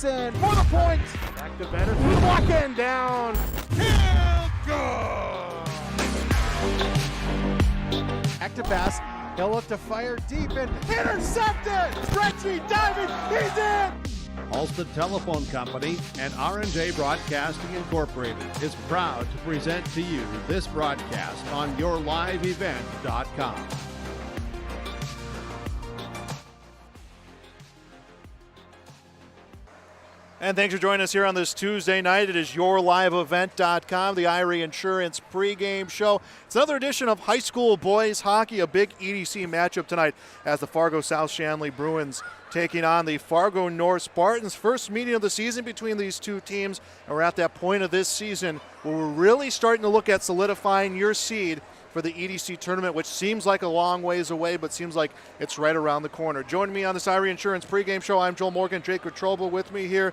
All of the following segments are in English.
Jackson for the point. Back to Bennett through the block and down. Field goal. Back to Bass. He'll look to fire deep and intercepted. Stretchy diving. He's in. Ulster Telephone Company and R&J Broadcasting Incorporated is proud to present to you this broadcast on yourliveevent.com. And thanks for joining us here on this Tuesday night. It is yourliveevent.com, the Irie Insurance pregame show. It's another edition of high school boys hockey, a big EDC matchup tonight as the Fargo South Shanley Bruins taking on the Fargo North Spartans. First meeting of the season between these two teams. And we're at that point of this season where we're really starting to look at solidifying your seed for the EDC tournament, which seems like a long ways away, but seems like it's right around the corner. Joining me on this Irie Insurance pregame show, I'm Joel Morgan, Jake Wetruba with me here.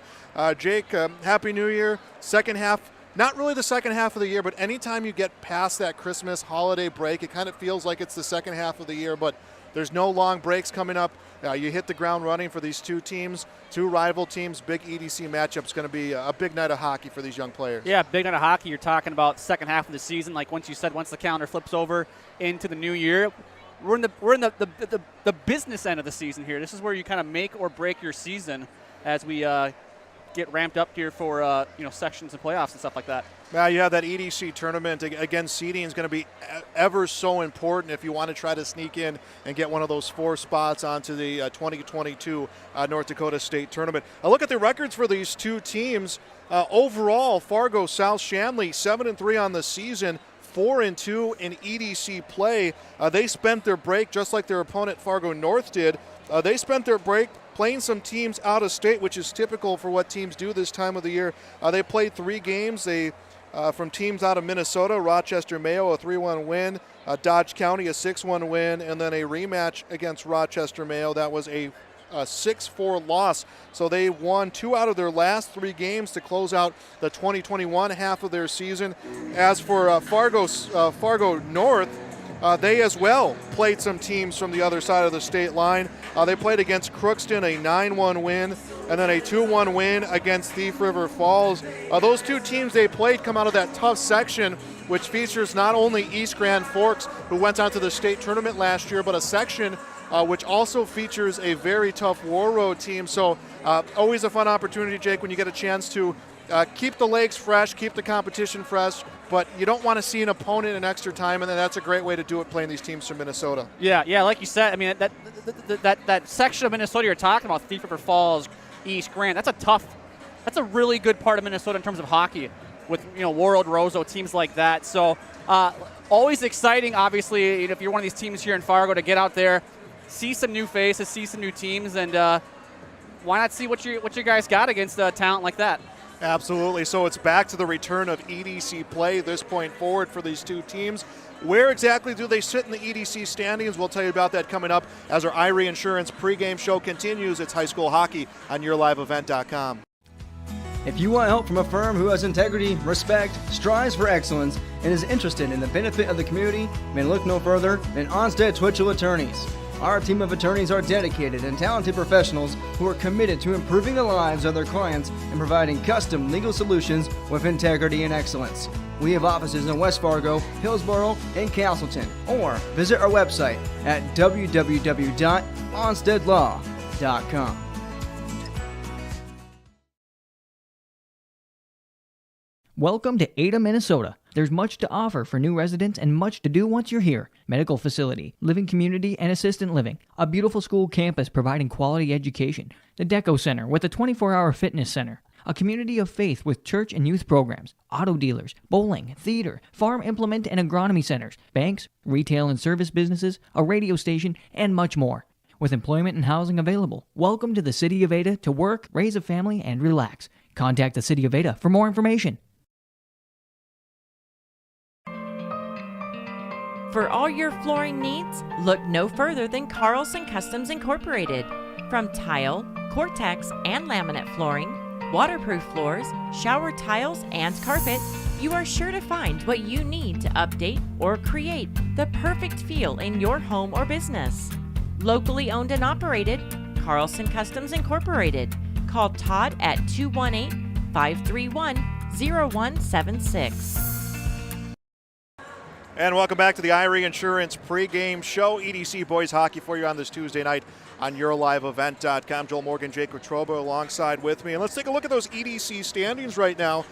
Jake, Happy New Year. Second half, not really the second half of the year, but anytime you get past that Christmas holiday break, it kind of feels like it's the second half of the year, but there's no long breaks coming up. You hit the ground running for these two teams, two rival teams. Big EDC matchup is going to be a big night of hockey for these young players. Yeah, big night of hockey. You're talking about second half of the season. Like once you said, once the calendar flips over into the new year, we're in the business end of the season here. This is where you kind of make or break your season as we get ramped up here for sections and playoffs and stuff like that. Now you have that EDC tournament. Again, seeding is going to be ever so important if you want to try to sneak in and get one of those 4 spots onto the 2022 North Dakota State Tournament. A look at the records for these two teams. Overall, Fargo South Shanley 7-3 on the season, 4-2 in EDC play. They spent their break just like their opponent Fargo North did. They spent their break playing some teams out of state, which is typical for what teams do this time of the year. They played 3 games. From teams out of Minnesota, Rochester Mayo, a 3-1 win, Dodge County, a 6-1 win, and then a rematch against Rochester Mayo. That was a 6-4 loss. So they won 2 out of their last 3 games to close out the 2021 half of their season. As for Fargo North, they as well played some teams from the other side of the state line. They played against Crookston, a 9-1 win, and then a 2-1 win against Thief River Falls. Those two teams they played come out of that tough section, which features not only East Grand Forks, who went on to the state tournament last year, but a section which also features a very tough War Road team. So always a fun opportunity, Jake, when you get a chance to keep the legs fresh, keep the competition fresh, but you don't want to see an opponent in extra time, and then that's a great way to do it playing these teams from Minnesota. Yeah, like you said, I mean, that section of Minnesota you're talking about, Thief River Falls, East Grand, that's a really good part of Minnesota in terms of hockey with, Warroad, Roseau, teams like that. So always exciting, obviously, if you're one of these teams here in Fargo, to get out there, see some new faces, see some new teams, and why not see what you guys got against talent like that? Absolutely. So it's back to the return of EDC play this point forward for these two teams. Where exactly do they sit in the EDC standings? We'll tell you about that coming up as our Irie Insurance pregame show continues. It's high school hockey on yourliveevent.com. If you want help from a firm who has integrity, respect, strives for excellence, and is interested in the benefit of the community, then look no further than Onstead Twitchell Attorneys. Our team of attorneys are dedicated and talented professionals who are committed to improving the lives of their clients and providing custom legal solutions with integrity and excellence. We have offices in West Fargo, Hillsborough, and Castleton, or visit our website at www.onsteadlaw.com. Welcome to Ada, Minnesota. There's much to offer for new residents and much to do once you're here. Medical facility, living community, and assistant living. A beautiful school campus providing quality education. The Deco Center with a 24-hour fitness center. A community of faith with church and youth programs. Auto dealers, bowling, theater, farm implement and agronomy centers. Banks, retail and service businesses, a radio station, and much more. With employment and housing available, welcome to the City of Ada to work, raise a family, and relax. Contact the City of Ada for more information. For all your flooring needs, look no further than Carlson Customs Incorporated. From tile, Cortex, and laminate flooring, waterproof floors, shower tiles, and carpet, you are sure to find what you need to update or create the perfect feel in your home or business. Locally owned and operated, Carlson Customs Incorporated. call Todd at 218-531-0176. And welcome back to the Irie Insurance pregame show. EDC boys hockey for you on this Tuesday night on YourLiveEvent.com. Joel Morgan, Jake Wetruba alongside with me. And let's take a look at those EDC standings right now.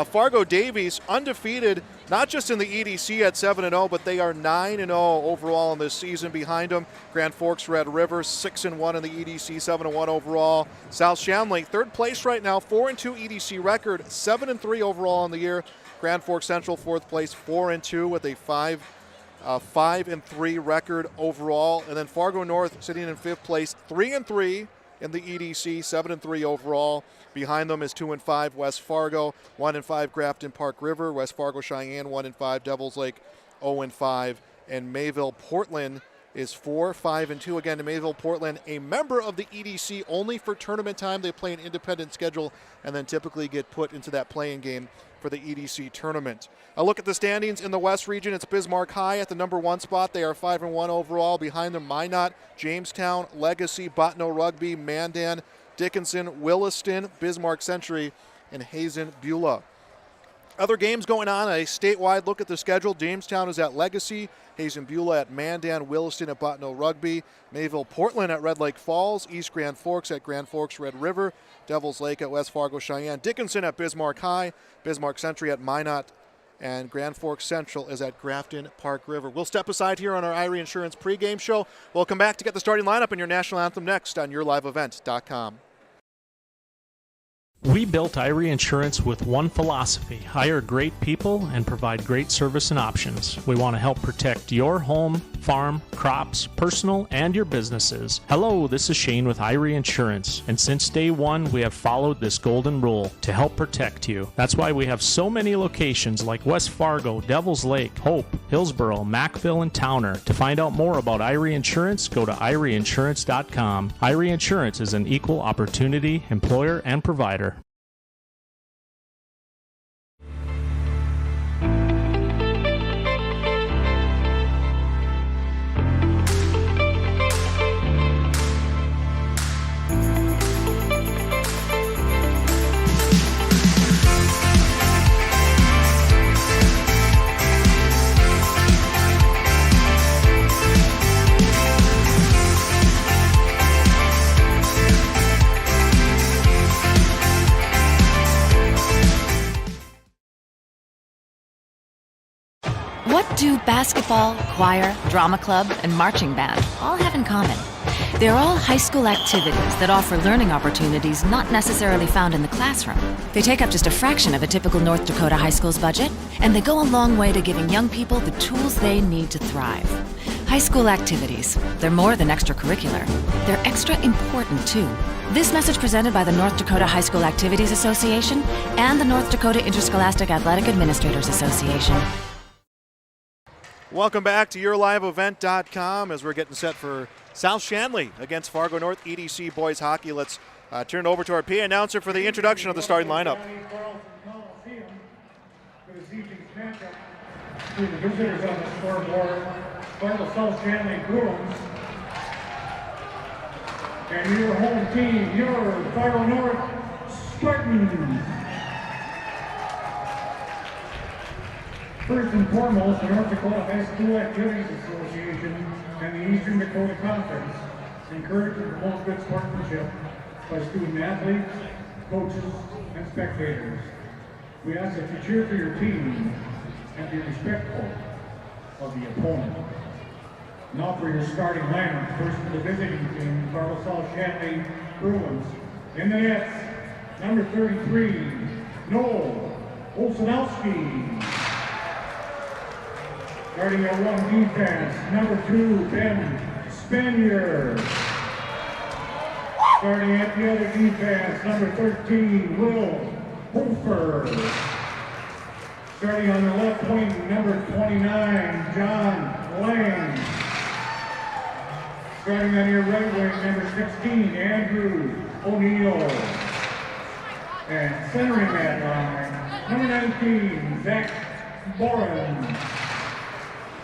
Fargo Davies undefeated, not just in the EDC at 7-0, but they are 9-0 overall in this season. Behind them, Grand Forks Red River 6-1 in the EDC, 7-1 overall. South Shanley, third place right now, 4-2 EDC record, 7-3 overall in the year. Grand Forks Central, fourth place, 4-2 with a 5-3 record overall. And then Fargo North sitting in fifth place, 3-3 in the EDC, 7-3 overall. Behind them is 2-5 West Fargo, 1-5 Grafton Park River, West Fargo Cheyenne 1-5, Devils Lake 0-5, and Mayville Portland is 4-5-2. Again, Mayville Portland, a member of the EDC only for tournament time. They play an independent schedule and then typically get put into that playing game for the EDC tournament. A look at the standings in the West region. It's Bismarck High at the number 1 spot. They are 5-1 overall. Behind them, Minot, Jamestown, Legacy, Bottineau Rugby, Mandan, Dickinson, Williston, Bismarck Century, and Hazen Beulah. Other games going on, a statewide look at the schedule. Jamestown is at Legacy, Hazen Beulah at Mandan, Williston at Bottineau Rugby, Mayville Portland at Red Lake Falls, East Grand Forks at Grand Forks Red River, Devils Lake at West Fargo Cheyenne, Dickinson at Bismarck High, Bismarck Century at Minot, and Grand Forks Central is at Grafton Park River. We'll step aside here on our Irie Insurance pregame show. We'll come back to get the starting lineup and your national anthem next on YourLiveEvent.com. We built Irie Insurance with one philosophy: hire great people and provide great service and options. We want to help protect your home, farm, crops, personal, and your businesses. Hello, this is Shane with Irie Insurance, and since day one, we have followed this golden rule to help protect you. That's why we have so many locations like West Fargo, Devils Lake, Hope, Hillsboro, Mackville, and Towner. To find out more about Irie Insurance, go to IrieInsurance.com. Irie Insurance is an equal opportunity employer and provider. What do basketball, choir, drama club, and marching band all have in common? They're all high school activities that offer learning opportunities not necessarily found in the classroom. They take up just a fraction of a typical North Dakota high school's budget, and they go a long way to giving young people the tools they need to thrive. High school activities, they're more than extracurricular. They're extra important, too. This message presented by the North Dakota High School Activities Association and the North Dakota Interscholastic Athletic Administrators Association. Welcome back to YourLiveEvent.com as we're getting set for South Shanley against Fargo North EDC boys hockey. Let's turn it over to our PA announcer for the introduction of the starting lineup. The visitors on the scoreboard, Fargo South Shanley Bruins. And your home team, your Fargo North Spartans. First and foremost, the North Dakota High School Activities Association and the Eastern Dakota Conference encourage and promote good sportsmanship by student athletes, coaches, and spectators. We ask that you cheer for your team and be respectful of the opponent. Now for your starting lineup. First for the visiting team, Fargo South Shanley Bruins. In the nets, number 33, Noel Olsenowski. Starting at one defense, number 2, Ben Spanier. Starting at the other defense, number 13, Will Hofer. Starting on the left wing, number 29, John Lang. Starting on your right wing, number 16, Andrew O'Neill. And centering that line, number 19, Zach Boren.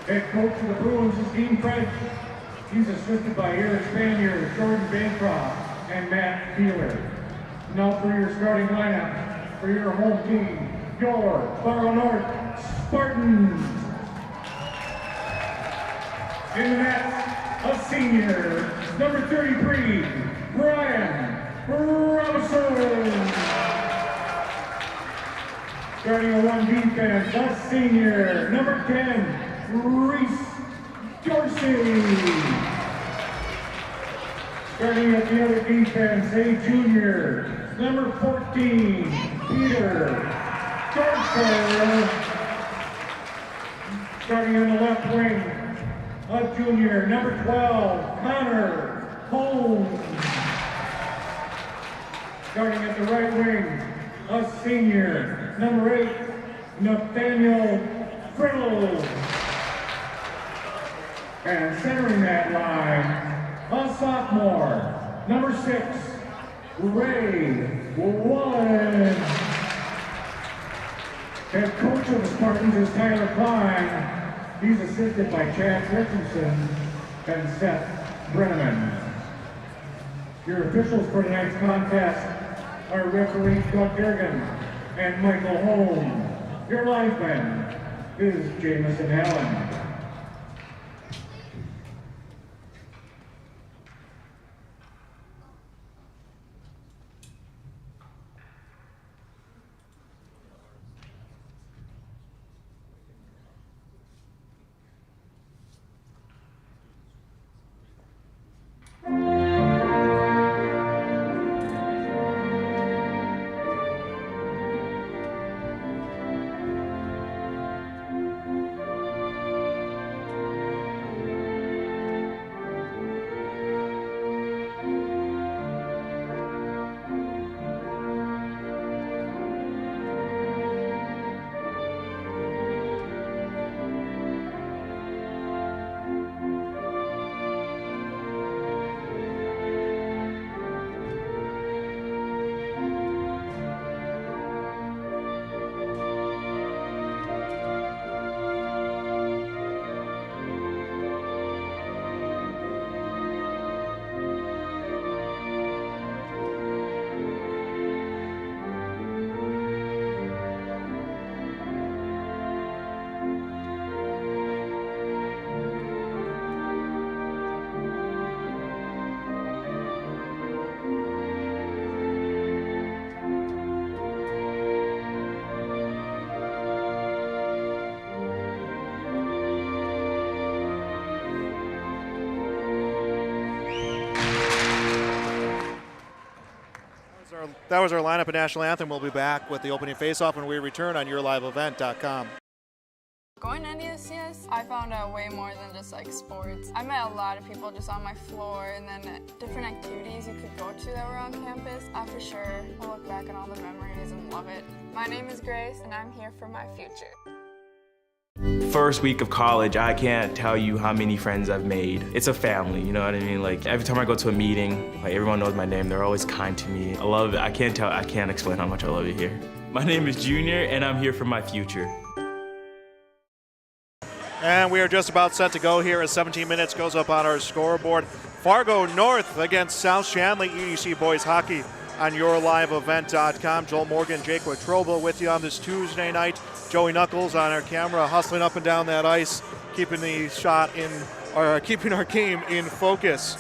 Head coach of the Bruins is Dean Price. He's assisted by Eric Spanier, Jordan Bancroft, and Matt Keeler. Now for your starting lineup, for your home team, your Fargo North Spartans. In the net, a senior, number 33, Brian Robinson. Starting at 1 defense, a senior, number 10, Reese Dorsey. Starting at the other defense, a junior, number 14, Peter Dorfer. Starting on the left wing, a junior, number 12, Connor Holmes. Starting at the right wing, a senior, number 8, Nathaniel Friddle. And centering that line, a sophomore, number 6, Ray Wallen. Head coach of the Spartans is Tyler Klein. He's assisted by Chad Richardson and Seth Brenneman. Your officials for tonight's contest are referees Doug Durgan and Michael Holm. Your linesman is Jamison Allen. That was our lineup and national anthem. We'll be back with the opening face-off when we return on yourliveevent.com. Going to EDC, I found out way more than just like sports. I met a lot of people just on my floor, and then different activities you could go to that were on campus. For sure, I'll look back on all the memories and love it. My name is Grace, and I'm here for my future. First week of college, I can't tell you how many friends I've made. It's a family, you know what I mean? Like every time I go to a meeting, like everyone knows my name. They're always kind to me. I love it. I can't explain how much I love it here. My name is Junior, and I'm here for my future. And we are just about set to go here as 17 minutes goes up on our scoreboard. Fargo North against South Shanley EDC Boys Hockey on yourliveevent.com. Joel Morgan, Jake Watroba with you on this Tuesday night. Joey Knuckles on our camera, hustling up and down that ice, keeping the shot in, or keeping our game in focus.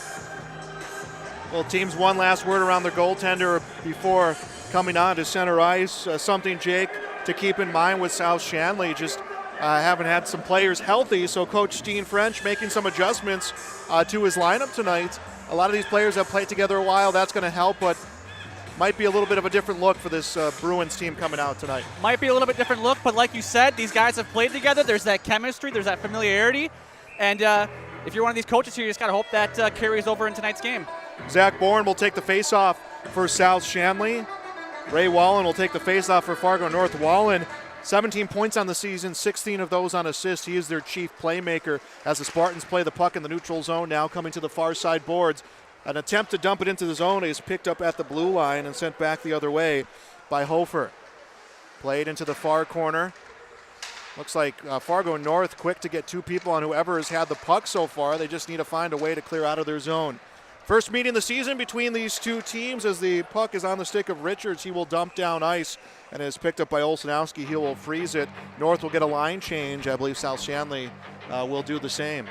Well, teams one last word around their goaltender before coming on to center ice. Something, Jake, to keep in mind with South Shanley, just haven't had some players healthy, so Coach Steen French making some adjustments to his lineup tonight. A lot of these players have played together a while. That's going to help, but might be a little bit of a different look for this Bruins team coming out tonight. Might be a little bit different look, but like you said, these guys have played together. There's that chemistry, there's that familiarity, and if you're one of these coaches here, you just got to hope that carries over in tonight's game. Zach Bourne will take the face-off for South Shanley. Ray Wallen will take the face-off for Fargo North. Wallen, 17 points on the season, 16 of those on assist. He is their chief playmaker as the Spartans play the puck in the neutral zone, now coming to the far side boards. An attempt to dump it into the zone is picked up at the blue line and sent back the other way by Hofer. Played into the far corner. Looks like Fargo North quick to get two people on whoever has had the puck so far. They just need to find a way to clear out of their zone. First meeting of the season between these two teams as the puck is on the stick of Richards. He will dump down ice and is picked up by Olsenowski. He will freeze it. North will get a line change. I believe South Shanley will do the same.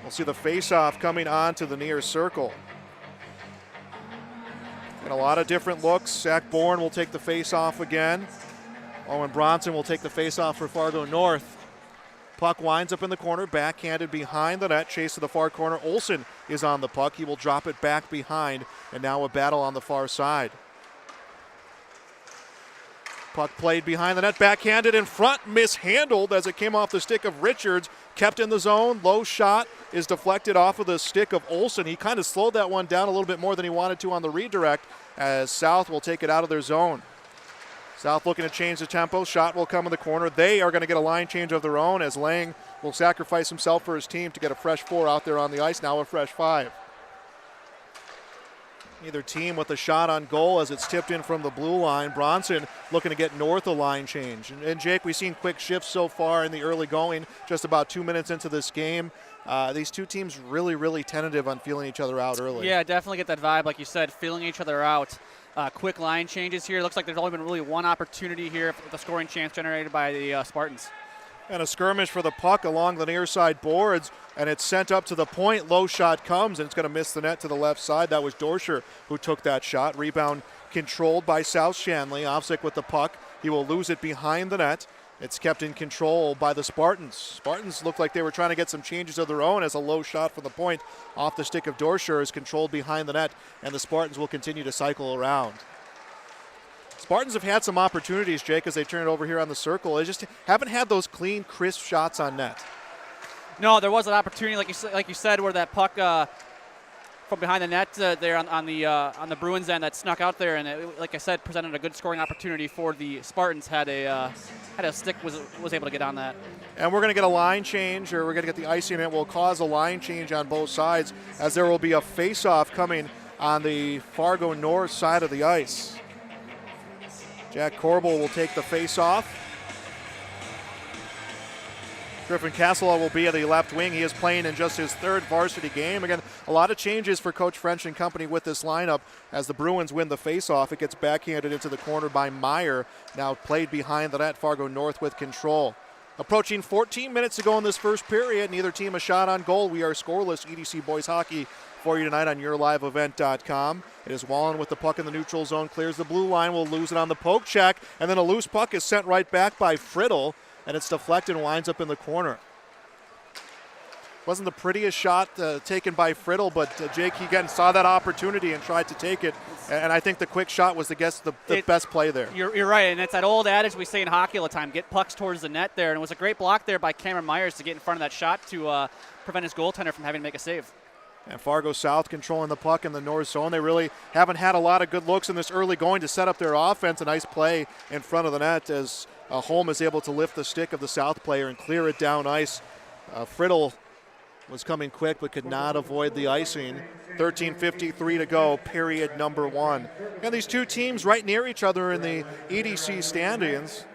We'll see the face-off coming on to the near circle. And a lot of different looks. Zach Bourne will take the face-off again. Owen Bronson will take the face-off for Fargo North. Puck winds up in the corner, backhanded behind the net. Chase to the far corner. Olsen is on the puck. He will drop it back behind, and now a battle on the far side. Puck played behind the net, backhanded in front, mishandled as it came off the stick of Richards. Kept in the zone, low shot is deflected off of the stick of Olsen. He kind of slowed that one down a little bit more than he wanted to on the redirect as South will take it out of their zone. South looking to change the tempo. Shot will come in the corner. They are going to get a line change of their own as Lang will sacrifice himself for his team to get a fresh 4 out there on the ice. Now a fresh 5. Either team with a shot on goal as it's tipped in from the blue line. Bronson looking to get North a line change. And Jake, we've seen quick shifts so far in the early going, just about 2 minutes into this game. These two teams really tentative on feeling each other out early. Yeah, definitely get that vibe, like you said, feeling each other out. Quick line changes here. It looks like there's only been really one opportunity here with the scoring chance generated by the Spartans. And a skirmish for the puck along the near side boards, and it's sent up to the point. Low shot comes, and it's going to miss the net to the left side. That was Dorscher who took that shot. Rebound controlled by South Shanley. Offsick with the puck. He will lose it behind the net. It's kept in control by the Spartans. Spartans looked like they were trying to get some changes of their own as a low shot from the point off the stick of Dorscher is controlled behind the net, and the Spartans will continue to cycle around. Spartans have had some opportunities, Jake, as they turn it over here on the circle. They just haven't had those clean, crisp shots on net. No, there was an opportunity, like you said, where that puck from behind the net there on the Bruins end that snuck out there, and it, like I said, presented a good scoring opportunity for the Spartans. Had a stick was able to get on that. And we're going to get a line change, or we're going to get the icing. It will cause a line change on both sides, as there will be a face-off coming on the Fargo North side of the ice. Jack Corbel will take the face-off. Griffin Castle will be at the left wing. He is playing in just his 3rd varsity game. Again, a lot of changes for Coach French and company with this lineup as the Bruins win the face-off. It gets backhanded into the corner by Meyer. Now played behind the net. Fargo North with control. Approaching 14 minutes to go in this first period. Neither team a shot on goal. We are scoreless. EDC Boys Hockey for you tonight on yourliveevent.com. It is Wallen with the puck in the neutral zone. Clears the blue line. Will lose it on the poke check. And then a loose puck is sent right back by Friddle. And it's deflected and winds up in the corner. Wasn't the prettiest shot taken by Friddle, but Jake, he again saw that opportunity and tried to take it. And I think the quick shot was the best play there. You're right, and it's that old adage we say in hockey all the time, get pucks towards the net there. And it was a great block there by Cameron Myers to get in front of that shot to prevent his goaltender from having to make a save. And Fargo South controlling the puck in the north zone. They really haven't had a lot of good looks in this early going to set up their offense. A nice play in front of the net as Holm is able to lift the stick of the South player and clear it down ice. Friddle was coming quick but could not avoid the icing. 13:53 to go, period number 1. And these two teams right near each other in the EDC standings.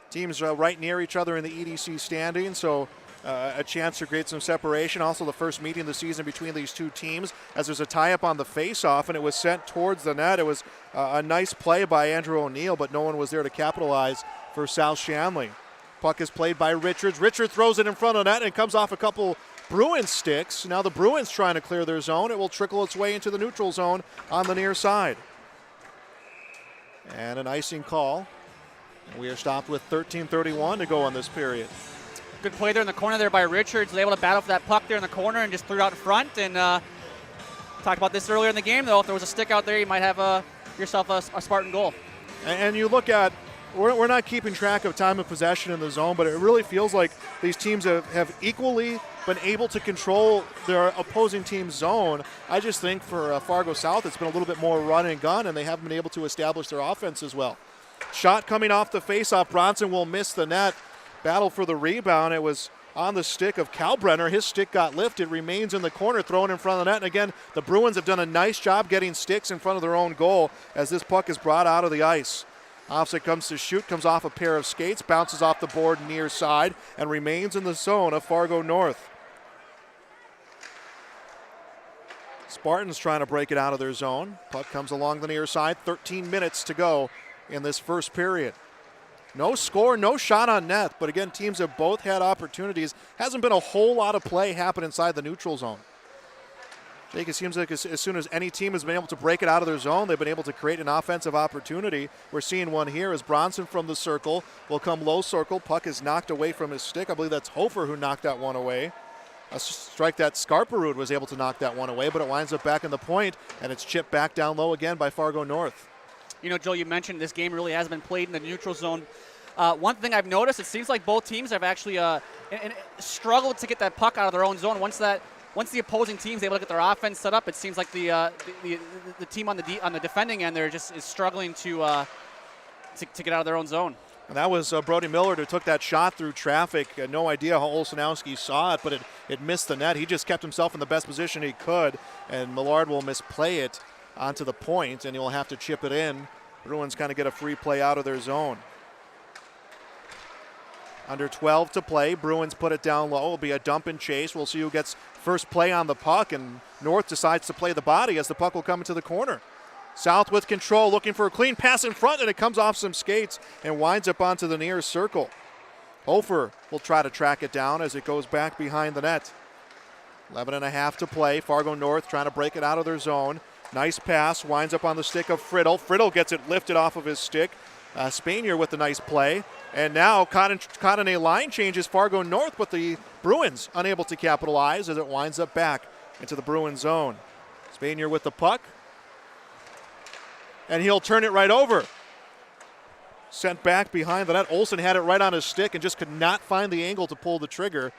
Teams right near each other in the EDC standings, so a chance to create some separation. Also the first meeting of the season between these two teams as there's a tie-up on the face-off, and it was sent towards the net. It was a nice play by Andrew O'Neill, but no one was there to capitalize for South Shanley. Puck is played by Richards. Richards throws it in front of net and comes off a couple Bruins sticks. Now the Bruins trying to clear their zone. It will trickle its way into the neutral zone on the near side. And an icing call. And we are stopped with 13:31 to go on this period. Good play there in the corner there by Richards. Was able to battle for that puck there in the corner and just threw it out in front. And talked about this earlier in the game, though. If there was a stick out there, you might have yourself a Spartan goal. And you look at, we're not keeping track of time of possession in the zone, but it really feels like these teams have equally been able to control their opposing team's zone. I just think for Fargo South, it's been a little bit more run and gun, and they haven't been able to establish their offense as well. Shot coming off the faceoff. Bronson will miss the net. Battle for the rebound. It was on the stick of Kalbrenner. His stick got lifted, remains in the corner, thrown in front of the net. And again, the Bruins have done a nice job getting sticks in front of their own goal as this puck is brought out of the ice. Offset comes to shoot, comes off a pair of skates, bounces off the board near side, and remains in the zone of Fargo North. Spartans trying to break it out of their zone. Puck comes along the near side. 13 minutes to go in this first period. No score, no shot on net, but again, teams have both had opportunities. Hasn't been a whole lot of play happen inside the neutral zone. Jake, it seems like as soon as any team has been able to break it out of their zone, they've been able to create an offensive opportunity. We're seeing one here as Bronson from the circle will come low circle. Puck is knocked away from his stick. I believe that's Hofer who knocked that one away. A strike that Scarperud was able to knock that one away, but it winds up back in the point, and it's chipped back down low again by Fargo North. You know, Joe, you mentioned this game really has been played in the neutral zone. One thing I've noticed, it seems like both teams have actually struggled to get that puck out of their own zone. Once the opposing team's able to get their offense set up, it seems like the team on the defending end there just is struggling to get out of their own zone. And that was Brody Millard who took that shot through traffic. No idea how Olszanowski saw it, but it missed the net. He just kept himself in the best position he could, and Millard will misplay it onto the point, and he'll have to chip it in. Bruins kind of get a free play out of their zone. Under 12 to play. Bruins put it down low. It'll be a dump and chase. We'll see who gets first play on the puck, and North decides to play the body as the puck will come into the corner. South with control, looking for a clean pass in front, and it comes off some skates and winds up onto the near circle. Hofer will try to track it down as it goes back behind the net. 11.5 to play. Fargo North trying to break it out of their zone. Nice pass, winds up on the stick of Friddle. Friddle gets it lifted off of his stick. Spanier with the nice play. And now caught in a line change is Fargo North, but the Bruins unable to capitalize as it winds up back into the Bruins zone. Spanier with the puck. And he'll turn it right over. Sent back behind the net. Olsen had it right on his stick and just could not find the angle to pull the trigger.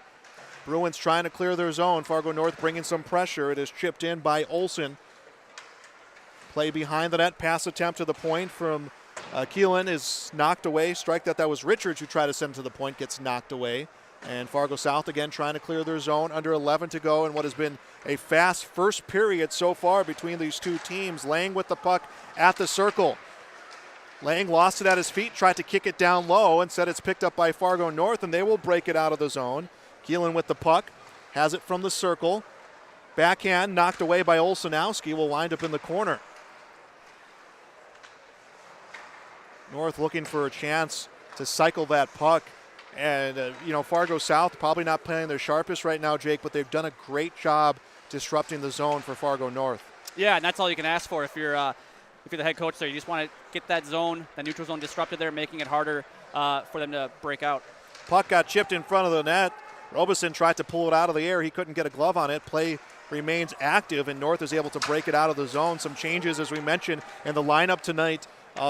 Bruins trying to clear their zone. Fargo North bringing some pressure. It is chipped in by Olsen. Play behind the net. Pass attempt to the point from Keelan is knocked away. Strike that was Richards who tried to send to the point, gets knocked away. And Fargo South again trying to clear their zone. Under 11 to go in what has been a fast first period so far between these two teams. Lang with the puck at the circle. Lang lost it at his feet, tried to kick it down low. Instead it's picked up by Fargo North, and they will break it out of the zone. Keelan with the puck, has it from the circle. Backhand knocked away by Olszanowski, will wind up in the corner. North looking for a chance to cycle that puck. And, Fargo South probably not playing their sharpest right now, Jake, but they've done a great job disrupting the zone for Fargo North. Yeah, and that's all you can ask for if you're the head coach there. You just want to get that zone, the neutral zone disrupted there, making it harder for them to break out. Puck got chipped in front of the net. Robeson tried to pull it out of the air. He couldn't get a glove on it. Play remains active, and North is able to break it out of the zone. Some changes, as we mentioned, in the lineup tonight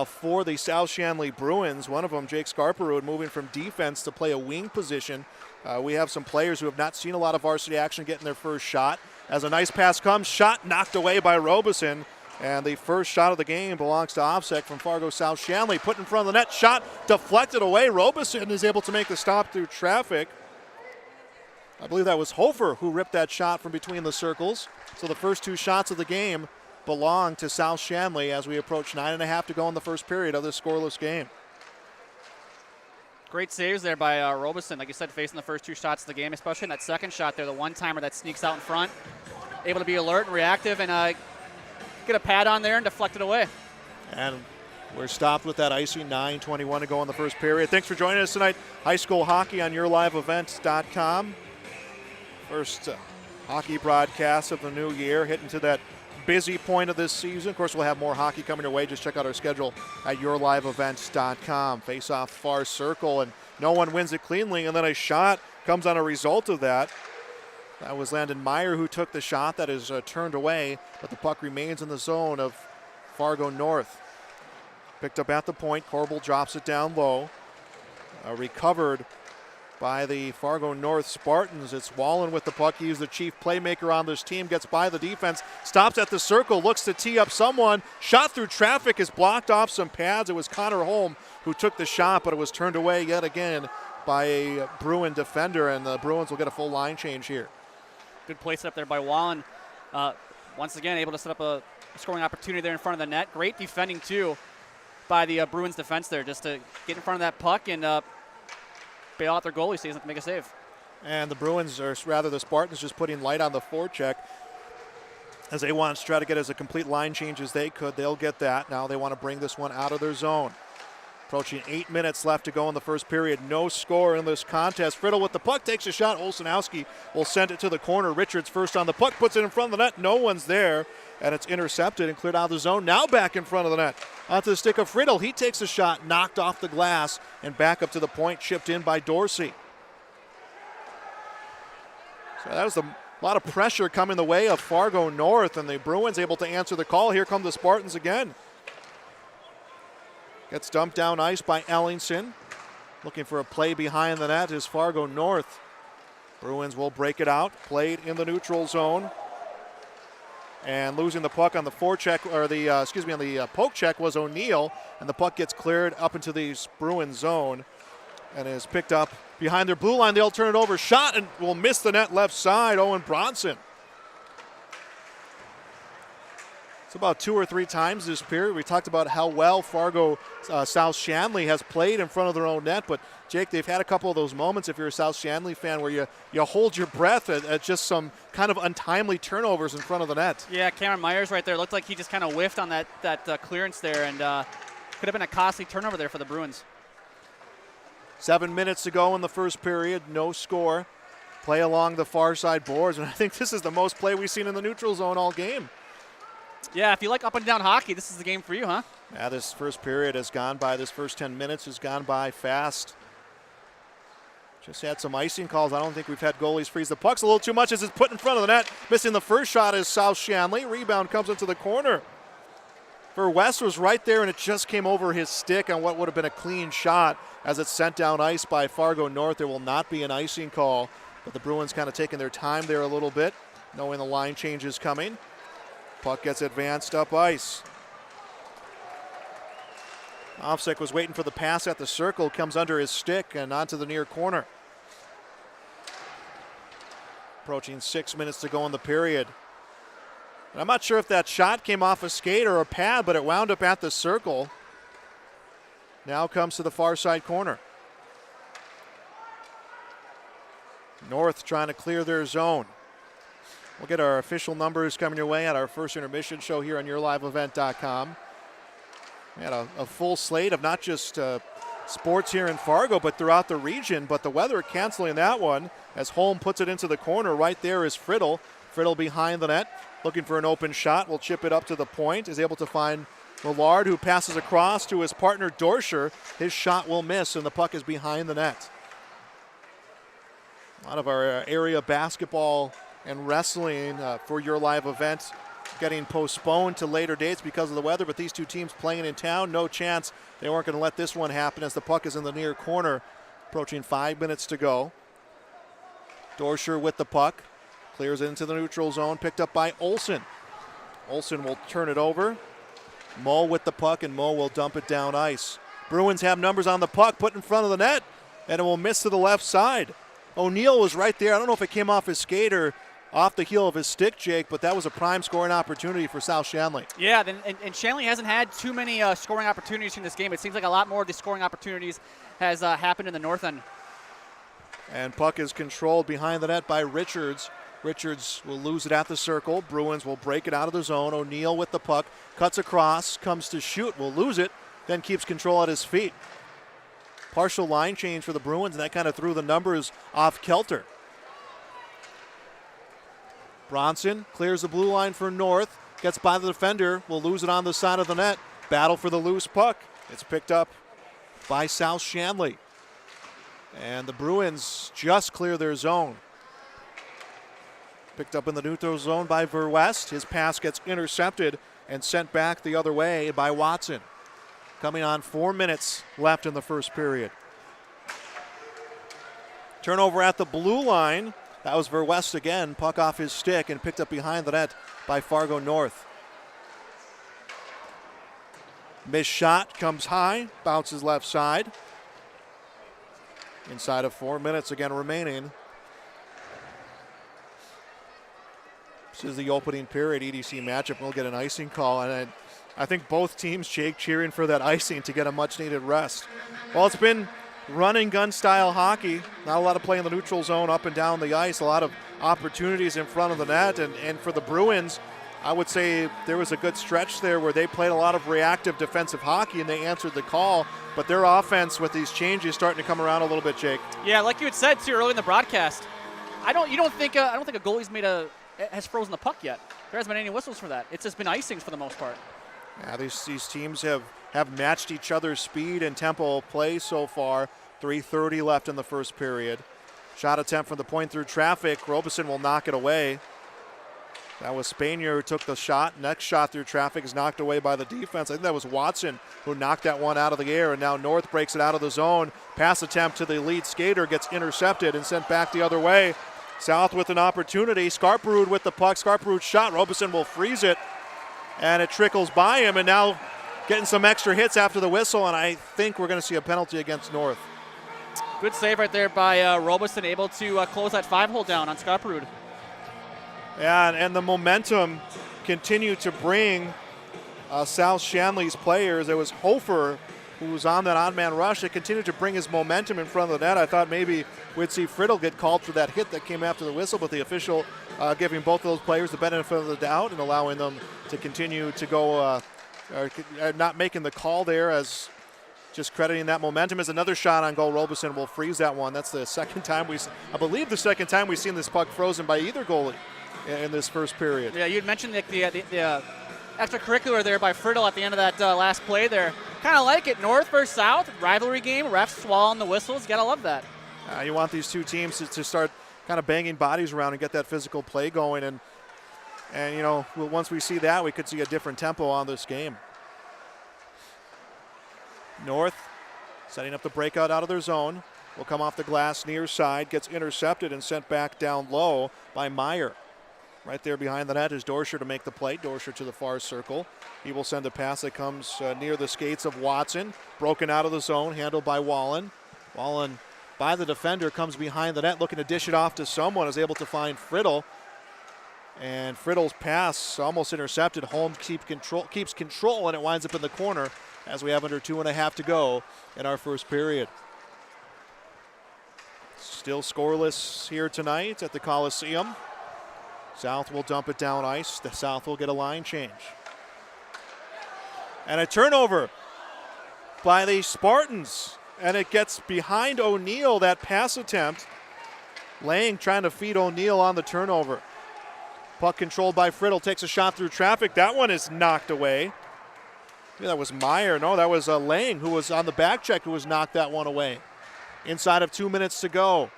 for the South Shanley Bruins. One of them, Jake Scarperud, moving from defense to play a wing position. We have some players who have not seen a lot of varsity action getting their first shot. As a nice pass comes, shot knocked away by Robeson. And the first shot of the game belongs to Offset from Fargo South Shanley. Put in front of the net, shot deflected away. Robeson is able to make the stop through traffic. I believe that was Hofer who ripped that shot from between the circles. So the first two shots of the game belong to South Shanley as we approach 9.5 to go in the first period of this scoreless game. Great saves there by Robeson, like you said, facing the first two shots of the game, especially in that second shot there, the one-timer that sneaks out in front. Able to be alert and reactive and get a pad on there and deflect it away. And we're stopped with that icy. 9:21 to go in the first period. Thanks for joining us tonight. High school hockey on yourliveevent.com. First hockey broadcast of the new year, hitting to that busy point of this season. Of course, we'll have more hockey coming your way. Just check out our schedule at yourliveevents.com. Face off far circle, and no one wins it cleanly, and then a shot comes on a result of that. That was Landon Meyer who took the shot. That is turned away, but the puck remains in the zone of Fargo North. Picked up at the point. Corbel drops it down low. Recovered by the Fargo North Spartans. It's Wallen with the puck. He's the chief playmaker on this team. Gets by the defense. Stops at the circle. Looks to tee up someone. Shot through traffic is blocked off some pads. It was Connor Holm who took the shot, but it was turned away yet again by a Bruin defender, and the Bruins will get a full line change here. Good play set up there by Wallen. Once again, able to set up a scoring opportunity there in front of the net. Great defending, too, by the Bruins defense there just to get in front of that puck and bail out their goalie so he doesn't make a save. And the Bruins, or rather the Spartans, just putting light on the forecheck as they want to try to get as a complete line change as they could. They'll get that. Now they want to bring this one out of their zone. Approaching 8 minutes left to go in the first period. No score in this contest. Friddle with the puck takes a shot. Olszanowski will send it to the corner. Richards first on the puck, puts it in front of the net. No one's there, and it's intercepted and cleared out of the zone. Now back in front of the net. Onto the stick of Friddle. He takes a shot, knocked off the glass, and back up to the point, chipped in by Dorsey. So that was a lot of pressure coming the way of Fargo North, and the Bruins able to answer the call. Here come the Spartans again. Gets dumped down ice by Ellingson. Looking for a play behind the net is Fargo North. Bruins will break it out. Played in the neutral zone. And losing the puck on the forecheck, or the, on the poke check was O'Neill. And the puck gets cleared up into the Bruins zone and is picked up behind their blue line. They'll turn it over. Shot and will miss the net left side. Owen Bronson. It's about 2 or 3 times this period. We talked about how well Fargo South Shanley has played in front of their own net, but Jake, they've had a couple of those moments, if you're a South Shanley fan, where you hold your breath at just some kind of untimely turnovers in front of the net. Yeah, Cameron Myers right there. Looked like he just kind of whiffed on that clearance there, and could have been a costly turnover there for the Bruins. 7 minutes to go in the first period. No score. Play along the far side boards, and I think this is the most play we've seen in the neutral zone all game. Yeah, if you like up and down hockey, this is the game for you, huh? Yeah, this first period has gone by. This first 10 minutes has gone by fast. Just had some icing calls. I don't think we've had goalies freeze the pucks a little too much as it's put in front of the net. Missing the first shot is South Shanley. Rebound comes into the corner. West was right there, and it just came over his stick on what would have been a clean shot as it's sent down ice by Fargo North. There will not be an icing call, but the Bruins kind of taking their time there a little bit, knowing the line change is coming. Puck gets advanced up ice. Offsek was waiting for the pass at the circle, comes under his stick and onto the near corner. Approaching 6 minutes to go in the period. And I'm not sure if that shot came off a skate or a pad, but it wound up at the circle. Now comes to the far side corner. North trying to clear their zone. We'll get our official numbers coming your way at our first intermission show here on yourliveevent.com. We had a full slate of not just sports here in Fargo, but throughout the region. But the weather canceling that one as Holm puts it into the corner. Right there is Friddle. Friddle behind the net, looking for an open shot. Will chip it up to the point. Is able to find Millard, who passes across to his partner Dorscher. His shot will miss, and the puck is behind the net. A lot of our area basketball and wrestling for your live event getting postponed to later dates because of the weather, but these two teams playing in town, no chance they weren't going to let this one happen as the puck is in the near corner. Approaching 5 minutes to go. Dorscher with the puck, clears it into the neutral zone, picked up by Olsen. Olsen will turn it over. Moe with the puck, and Moe will dump it down ice. Bruins have numbers on the puck, put in front of the net, and it will miss to the left side. O'Neill was right there. I don't know if it came off his skate or off the heel of his stick, Jake, but that was a prime scoring opportunity for South Shanley. Yeah, and Shanley hasn't had too many scoring opportunities in this game. It seems like a lot more of the scoring opportunities has happened in the north end. And puck is controlled behind the net by Richards. Richards will lose it at the circle. Bruins will break it out of the zone. O'Neill with the puck, cuts across, comes to shoot, will lose it, then keeps control at his feet. Partial line change for the Bruins, and that kind of threw the numbers off kilter. Bronson clears the blue line for North, gets by the defender, will lose it on the side of the net. Battle for the loose puck. It's picked up by South Shanley. And the Bruins just clear their zone. Picked up in the neutral zone by West. His pass gets intercepted and sent back the other way by Watson. Coming on 4 minutes left in the first period. Turnover at the blue line. That was West again. Puck off his stick and picked up behind the net by Fargo North. Missed shot comes high, bounces left side. Inside of 4 minutes again remaining. This is the opening period EDC matchup. We'll get an icing call, and I think both teams, Jake, cheering for that icing to get a much-needed rest. Well, it's been running gun style hockey. Not a lot of play in the neutral zone up and down the ice. A lot of opportunities in front of the net. And for the Bruins, I would say there was a good stretch there where they played a lot of reactive defensive hockey and they answered the call. But their offense with these changes starting to come around a little bit, Jake. Yeah, like you had said too early in the broadcast. I don't think a goalie's has frozen the puck yet. There hasn't been any whistles for that. It's just been icings for the most part. Yeah, these teams have matched each other's speed and tempo of play so far. 3:30 left in the first period. Shot attempt from the point through traffic. Robeson will knock it away. That was Spanier who took the shot. Next shot through traffic is knocked away by the defense. I think that was Watson who knocked that one out of the air, and now North breaks it out of the zone. Pass attempt to the lead skater gets intercepted and sent back the other way. South with an opportunity. Skarprud with the puck. Skarprud shot. Robeson will freeze it, and it trickles by him, and now getting some extra hits after the whistle, and I think we're going to see a penalty against North. Good save right there by Robeson, able to close that 5-hole down on Skarprud. Yeah, and the momentum continued to bring South Shanley's players. It was Hofer who was on that odd man rush. It continued to bring his momentum in front of the net. I thought maybe we'd see Friddle get called for that hit that came after the whistle, but the official giving both of those players the benefit of the doubt and allowing them to continue to go, not making the call there, as just crediting that momentum. As another shot on goal. Robeson will freeze that one. That's the second time I believe the second time we've seen this puck frozen by either goalie in this first period. Yeah, you had mentioned the extracurricular there by Friddle at the end of that last play there. Kind of like it. North versus South, rivalry game, refs swallowing the whistles. Got to love that. You want these two teams to start kind of banging bodies around and get that physical play going. And you know, once we see that, we could see a different tempo on this game. North setting up the breakout out of their zone. Will come off the glass near side, gets intercepted and sent back down low by Meyer. Right there behind the net is Dorscher to make the play. Dorscher to the far circle. He will send a pass that comes near the skates of Watson. Broken out of the zone, handled by Wallen. Wallen by the defender, comes behind the net, looking to dish it off to someone, is able to find Friddle. And Friddle's pass almost intercepted. Holmes keeps control, and it winds up in the corner as we have under 2.5 to go in our first period. Still scoreless here tonight at the Coliseum. South will dump it down ice. The South will get a line change. And a turnover by the Spartans. And it gets behind O'Neill, that pass attempt. Lang trying to feed O'Neill on the turnover. Puck controlled by Friddle, takes a shot through traffic. That one is knocked away. Maybe that was Meyer. No, that was Lang who was on the back check who was knocked that one away. Inside of 2 minutes to go.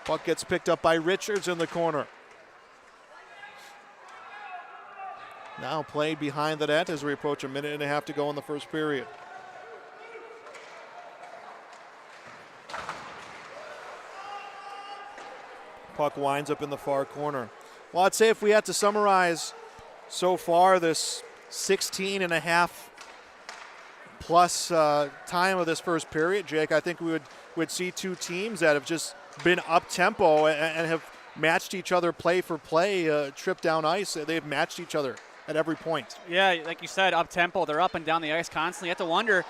Puck gets picked up by Richards in the corner. Now played behind the net as we approach 1.5 minutes to go in the first period. Puck winds up in the far corner. Well, I'd say if we had to summarize so far this 16.5 plus time of this first period, Jake, I think we would see two teams that have just been up-tempo and have matched each other play for play, trip down ice. They've matched each other at every point. Yeah, like you said, up-tempo. They're up and down the ice constantly. You have to wonder,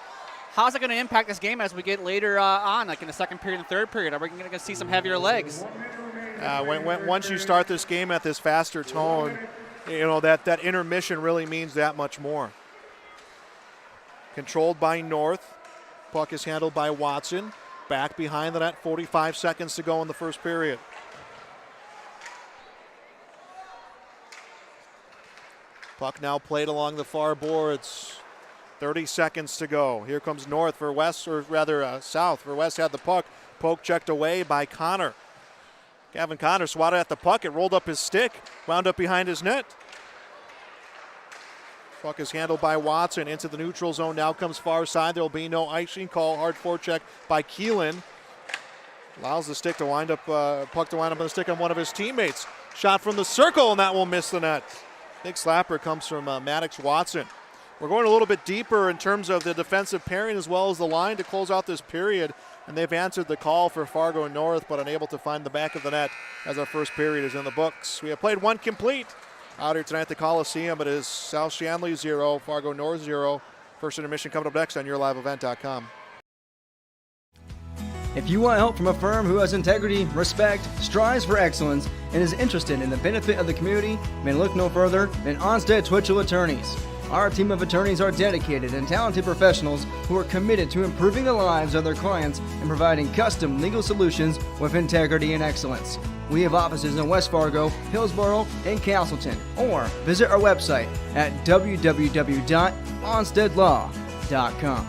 how's it going to impact this game as we get later on, like in the second period and third period? Are we going to see some heavier legs? Once you start this game at this faster tone, you know, that intermission really means that much more. Controlled by North. Puck is handled by Watson. Back behind the net, 45 seconds to go in the first period. Puck now played along the far boards. 30 seconds to go. Here comes North for West, or rather South. For West had the puck. Poke checked away by Connor. Gavin Connor swatted at the puck. It rolled up his stick. Wound up behind his net. Puck is handled by Watson into the neutral zone. Now comes far side. There will be no icing call. Hard forecheck by Keelan. Allows the stick to wind up, puck to wind up on the stick on one of his teammates. Shot from the circle, and that will miss the net. Big slapper comes from Maddox Watson. We're going a little bit deeper in terms of the defensive pairing as well as the line to close out this period. And they've answered the call for Fargo North, but unable to find the back of the net as our first period is in the books. We have played one complete out here tonight at the Coliseum. It is South Shanley 0, Fargo North 0. First intermission coming up next on yourliveevent.com. If you want help from a firm who has integrity, respect, strives for excellence, and is interested in the benefit of the community, then look no further than Onstead Twitchell Attorneys. Our team of attorneys are dedicated and talented professionals who are committed to improving the lives of their clients and providing custom legal solutions with integrity and excellence. We have offices in West Fargo, Hillsborough, and Castleton, or visit our website at www.onsteadlaw.com.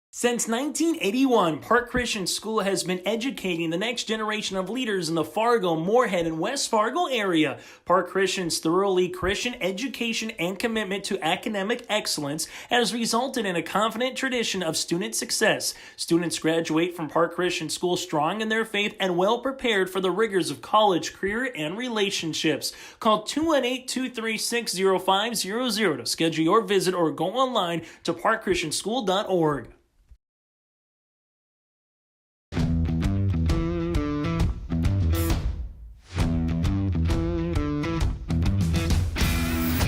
Since 1981, Park Christian School has been educating the next generation of leaders in the Fargo, Moorhead, and West Fargo area. Park Christian's thoroughly Christian education and commitment to academic excellence has resulted in a confident tradition of student success. Students graduate from Park Christian School strong in their faith and well prepared for the rigors of college, career, and relationships. Call 218-236-0500 to schedule your visit or go online to parkchristianschool.org.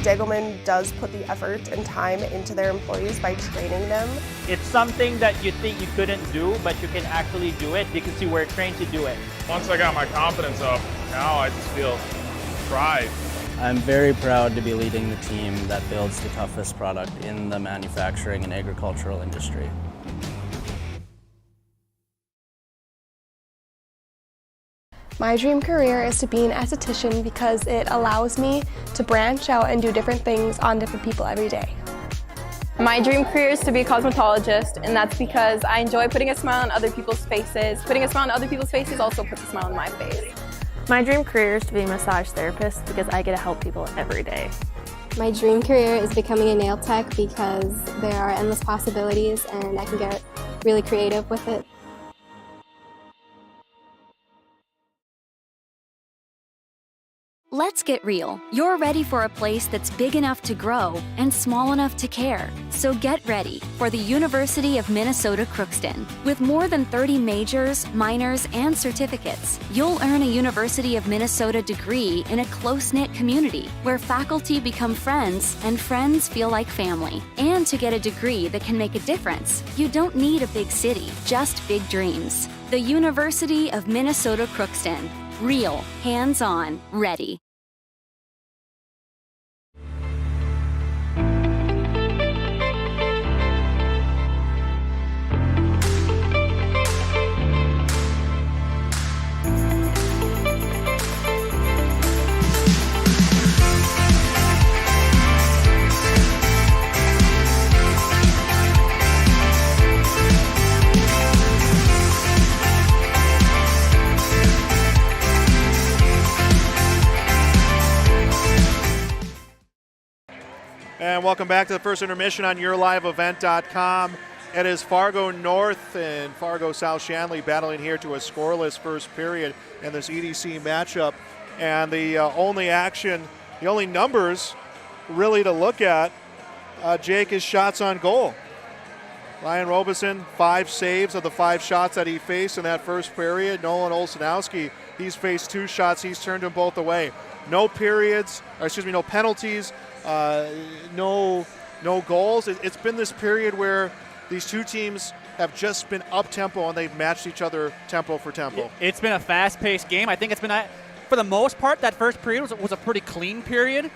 Degelman does put the effort and time into their employees by training them. It's something that you think you couldn't do, but you can actually do it because you were trained to do it. Once I got my confidence up, now I just feel pride. I'm very proud to be leading the team that builds the toughest product in the manufacturing and agricultural industry. My dream career is to be an esthetician because it allows me to branch out and do different things on different people every day. My dream career is to be a cosmetologist, and that's because I enjoy putting a smile on other people's faces. Putting a smile on other people's faces also puts a smile on my face. My dream career is to be a massage therapist because I get to help people every day. My dream career is becoming a nail tech because there are endless possibilities and I can get really creative with it. Let's get real. You're ready for a place that's big enough to grow and small enough to care. So get ready for the University of Minnesota Crookston. With more than 30 majors, minors, and certificates, you'll earn a University of Minnesota degree in a close-knit community where faculty become friends and friends feel like family. And to get a degree that can make a difference, you don't need a big city, just big dreams. The University of Minnesota Crookston. Real, hands-on, ready. And welcome back to the first intermission on yourliveevent.com. It is Fargo North and Fargo South Shanley battling here to a scoreless first period in this EDC matchup. And the only action, the only numbers really to look at, Jake, is shots on goal. Ryan Robeson, 5 saves of the 5 shots that he faced in that first period. Nolan Olsenowski, he's faced 2 shots. He's turned them both away. No penalties. No goals. It's been this period where these two teams have just been up-tempo and they've matched each other tempo for tempo. It's been a fast-paced game. I think it's been, for the most part, that first period was a pretty clean period.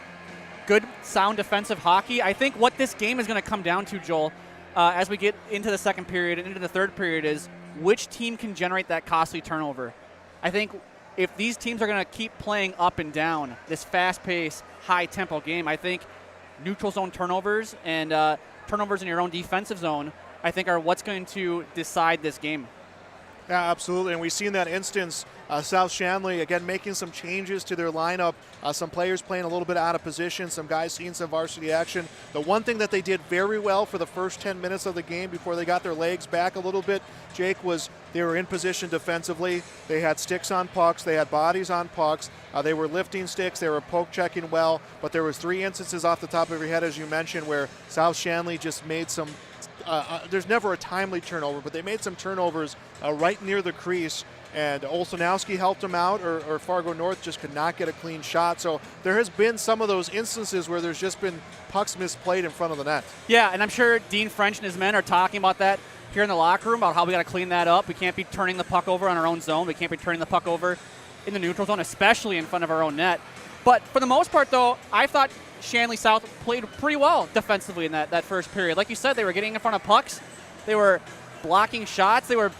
Good, sound defensive hockey. I think what this game is going to come down to, Joel, as we get into the second period and into the third period is which team can generate that costly turnover. I think if these teams are going to keep playing up and down, this fast-paced, high-tempo game, I think neutral zone turnovers and turnovers in your own defensive zone, I think, are what's going to decide this game. Yeah, absolutely, and we've seen that instance. South Shanley, again, making some changes to their lineup. Some players playing a little bit out of position, some guys seeing some varsity action. The one thing that they did very well for the first 10 minutes of the game before they got their legs back a little bit, Jake, was they were in position defensively. They had sticks on pucks. They had bodies on pucks. They were lifting sticks. They were poke checking well, but there was 3 instances off the top of your head, as you mentioned, where South Shanley just made some there's never a timely turnover, but they made some turnovers right near the crease. and Olsenowski helped him out, or Fargo North just could not get a clean shot. So there has been some of those instances where there's just been pucks misplayed in front of the net. Yeah, and I'm sure Dean French and his men are talking about that here in the locker room, about how we got to clean that up. We can't be turning the puck over on our own zone. We can't be turning the puck over in the neutral zone, especially in front of our own net. But for the most part, though, I thought Shanley South played pretty well defensively in that first period. Like you said, they were getting in front of pucks. They were blocking shots. They were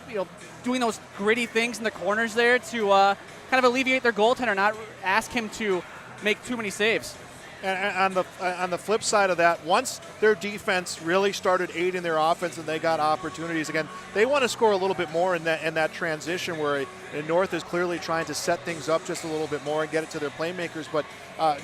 doing those gritty things in the corners there to kind of alleviate their goaltender, not ask him to make too many saves. And on the flip side of that, once their defense really started aiding their offense and they got opportunities again, they want to score a little bit more in that transition where North is clearly trying to set things up just a little bit more and get it to their playmakers. But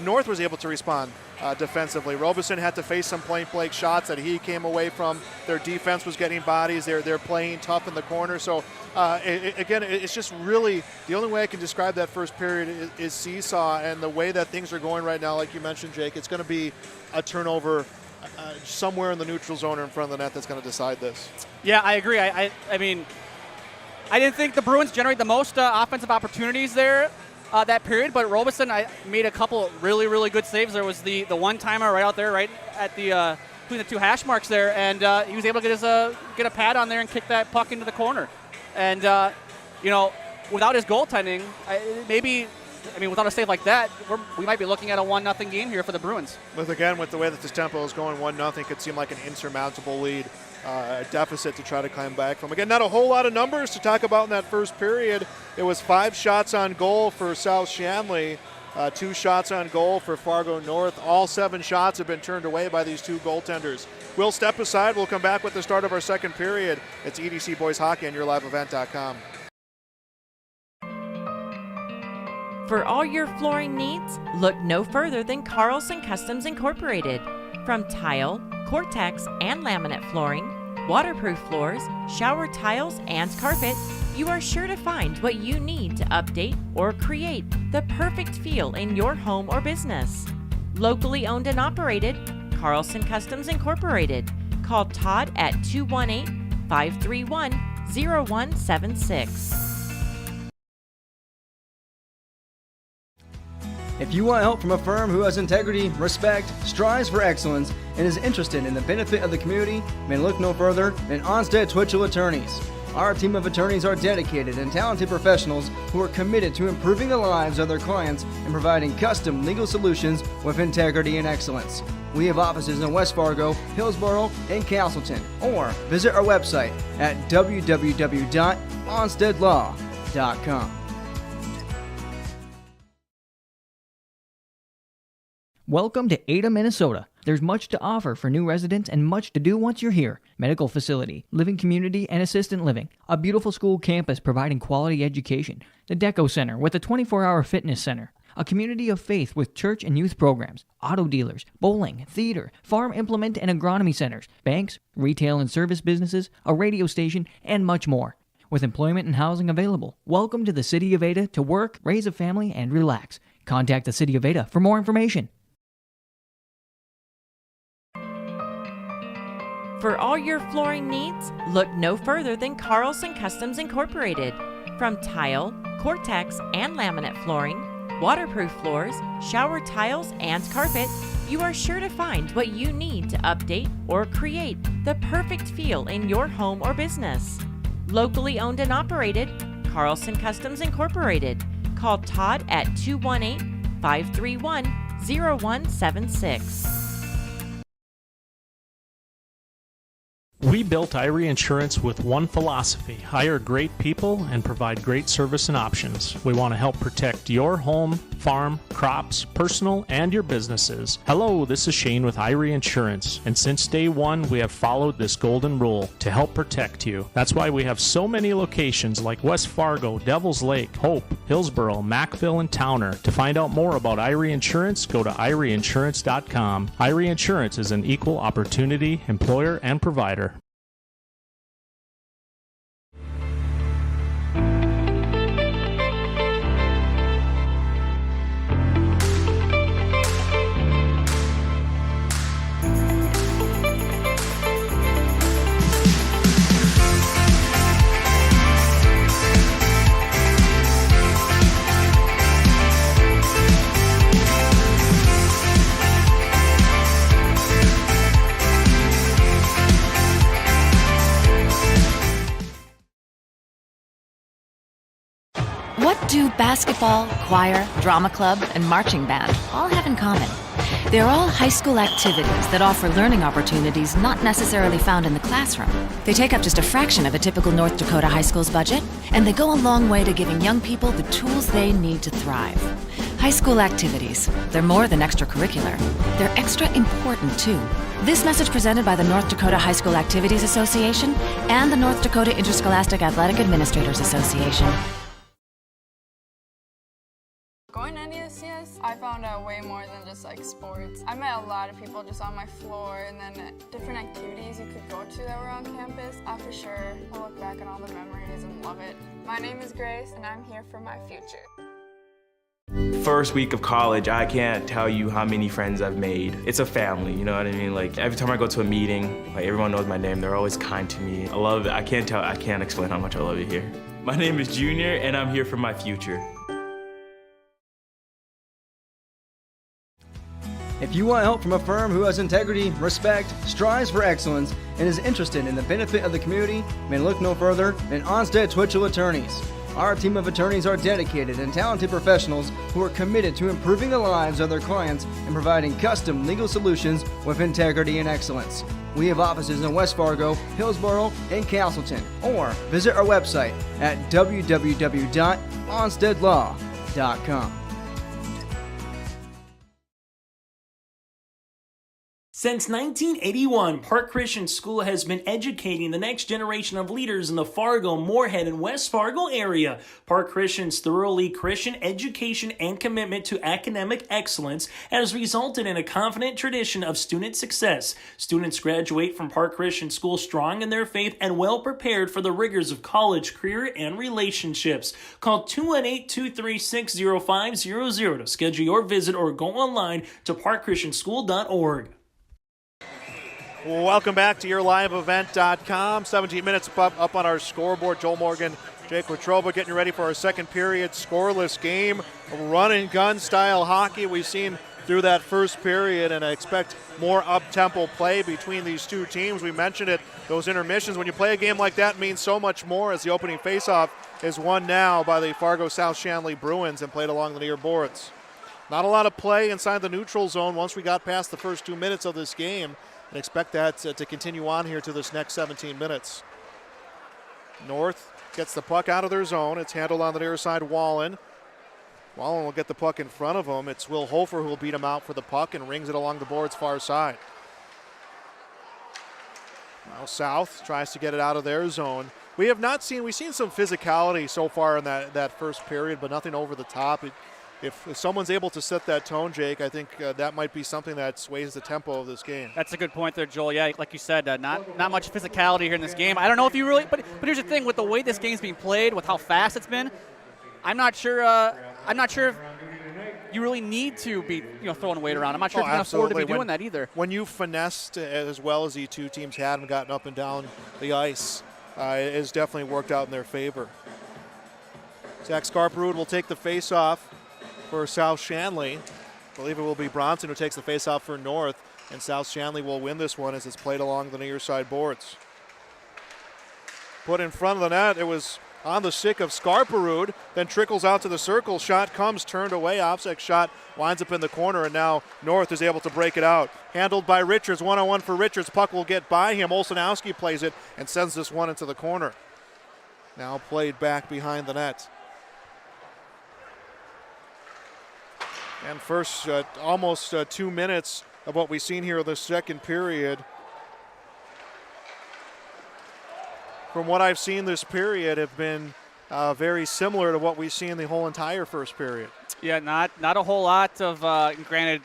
North was able to respond defensively. Robeson had to face some point blank shots that he came away from. Their defense was getting bodies. They're playing tough in the corner. So again, it's just really the only way I can describe that first period is seesaw, and the way that things are going right now, like you mentioned, Jake, it's going to be a turnover somewhere in the neutral zone or in front of the net that's going to decide this. Yeah, I agree. I mean, I didn't think the Bruins generated the most offensive opportunities there that period, but Robeson made a couple really, really good saves. There was the one-timer right out there, right at the between the two hash marks there, and he was able to get a pad on there and kick that puck into the corner. And, without his goaltending, without a save like that, we might be looking at a 1-0 game here for the Bruins. With the way that this tempo is going, 1-0 could seem like an insurmountable lead, a deficit to try to climb back from. Again, not a whole lot of numbers to talk about in that first period. It was 5 shots on goal for South Shanley, 2 shots on goal for Fargo North. All 7 shots have been turned away by these 2 goaltenders. We'll step aside. We'll come back with the start of our second period. It's EDC Boys Hockey on YourLiveEvent.com. For all your flooring needs, look no further than Carlson Customs Incorporated. From tile, Cortex, and laminate flooring, waterproof floors, shower tiles, and carpet, you are sure to find what you need to update or create the perfect feel in your home or business. Locally owned and operated, Carlson Customs Incorporated. Call Todd at 218-531-0176. If you want help from a firm who has integrity, respect, strives for excellence, and is interested in the benefit of the community, then look no further than Onstead Twitchell Attorneys. Our team of attorneys are dedicated and talented professionals who are committed to improving the lives of their clients and providing custom legal solutions with integrity and excellence. We have offices in West Fargo, Hillsborough, and Castleton, or visit our website at www.onsteadlaw.com. Welcome to Ada, Minnesota. There's much to offer for new residents and much to do once you're here. Medical facility, living community, and assistant living. A beautiful school campus providing quality education. The Deco Center with a 24-hour fitness center. A community of faith with church and youth programs. Auto dealers, bowling, theater, farm implement and agronomy centers. Banks, retail and service businesses, a radio station, and much more. With employment and housing available. Welcome to the City of Ada to work, raise a family, and relax. Contact the City of Ada for more information. For all your flooring needs, look no further than Carlson Customs Incorporated. From tile, Cortex, and laminate flooring, waterproof floors, shower tiles, and carpet, you are sure to find what you need to update or create the perfect feel in your home or business. Locally owned and operated, Carlson Customs Incorporated. Call Todd at 218-531-0176. We built Irie Insurance with one philosophy: hire great people and provide great service and options. We want to help protect your home, farm, crops, personal, and your businesses. Hello, this is Shane with Irie Insurance, and since day one, we have followed this golden rule to help protect you. That's why we have so many locations like West Fargo, Devils Lake, Hope, Hillsborough, Mackville, and Towner. To find out more about Irie Insurance, go to IrieInsurance.com. Irie Insurance is an equal opportunity employer and provider. Basketball, choir, drama club, and marching band all have in common. They're all high school activities that offer learning opportunities not necessarily found in the classroom. They take up just a fraction of a typical North Dakota high school's budget, and they go a long way to giving young people the tools they need to thrive. High school activities, they're more than extracurricular. They're extra important, too. This message presented by the North Dakota High School Activities Association and the North Dakota Interscholastic Athletic Administrators Association. Going to EDC, I found out way more than just like sports. I met a lot of people just on my floor, and then different activities you could go to that were on campus. For sure, I'll look back on all the memories and love it. My name is Grace, and I'm here for my future. First week of college, I can't tell you how many friends I've made. It's a family, you know what I mean? Like every time I go to a meeting, like everyone knows my name. They're always kind to me. I love it. I can't explain how much I love it here. My name is Junior, and I'm here for my future. If you want help from a firm who has integrity, respect, strives for excellence, and is interested in the benefit of the community, then look no further than Onstead Twitchell Attorneys. Our team of attorneys are dedicated and talented professionals who are committed to improving the lives of their clients and providing custom legal solutions with integrity and excellence. We have offices in West Fargo, Hillsboro, and Castleton, or visit our website at www.onsteadlaw.com. Since 1981, Park Christian School has been educating the next generation of leaders in the Fargo, Moorhead, and West Fargo area. Park Christian's thoroughly Christian education and commitment to academic excellence has resulted in a confident tradition of student success. Students graduate from Park Christian School strong in their faith and well prepared for the rigors of college, career, and relationships. Call 218-236-0500 to schedule your visit or go online to parkchristianschool.org. Welcome back to yourliveevent.com. 17 minutes up on our scoreboard. Joel Morgan, Jake Watroba getting ready for our second period scoreless game. Run and gun style hockey we've seen through that first period, and I expect more up-tempo play between these two teams. We mentioned it, those intermissions. When you play a game like that, means so much more, as the opening faceoff is won now by the Fargo South Shanley Bruins and played along the near boards. Not a lot of play inside the neutral zone once we got past the first 2 minutes of this game. And expect that to continue on here to this next 17 minutes. North gets the puck out of their zone. It's handled on the near side, Wallen. Wallen will get the puck in front of him. It's Will Hofer who will beat him out for the puck and rings it along the board's far side. Now South tries to get it out of their zone. We've seen some physicality so far in that first period, but nothing over the top. If someone's able to set that tone, Jake, I think that might be something that sways the tempo of this game. That's a good point there, Joel. Yeah, like you said, not much physicality here in this game. I don't know if you really, but here's the thing: with the way this game's being played, with how fast it's been, I'm not sure if you really need to be throwing weight around. I'm not sure if you can afford to be doing that either. When you finessed as well as the two teams had and gotten up and down the ice, it has definitely worked out in their favor. Zach Scarperud will take the face-off for South Shanley. I believe it will be Bronson who takes the faceoff for North, and South Shanley will win this one as it's played along the near side boards. Put in front of the net, it was on the stick of Scarperud, then trickles out to the circle. Shot comes, turned away. Offset shot winds up in the corner, and now North is able to break it out. Handled by Richards, one-on-one for Richards. Puck will get by him. Olsenowski plays it and sends this one into the corner. Now played back behind the net. And first, almost 2 minutes of what we've seen here in the second period. From what I've seen this period have been very similar to what we've seen the whole entire first period. Yeah, not a whole lot of, granted,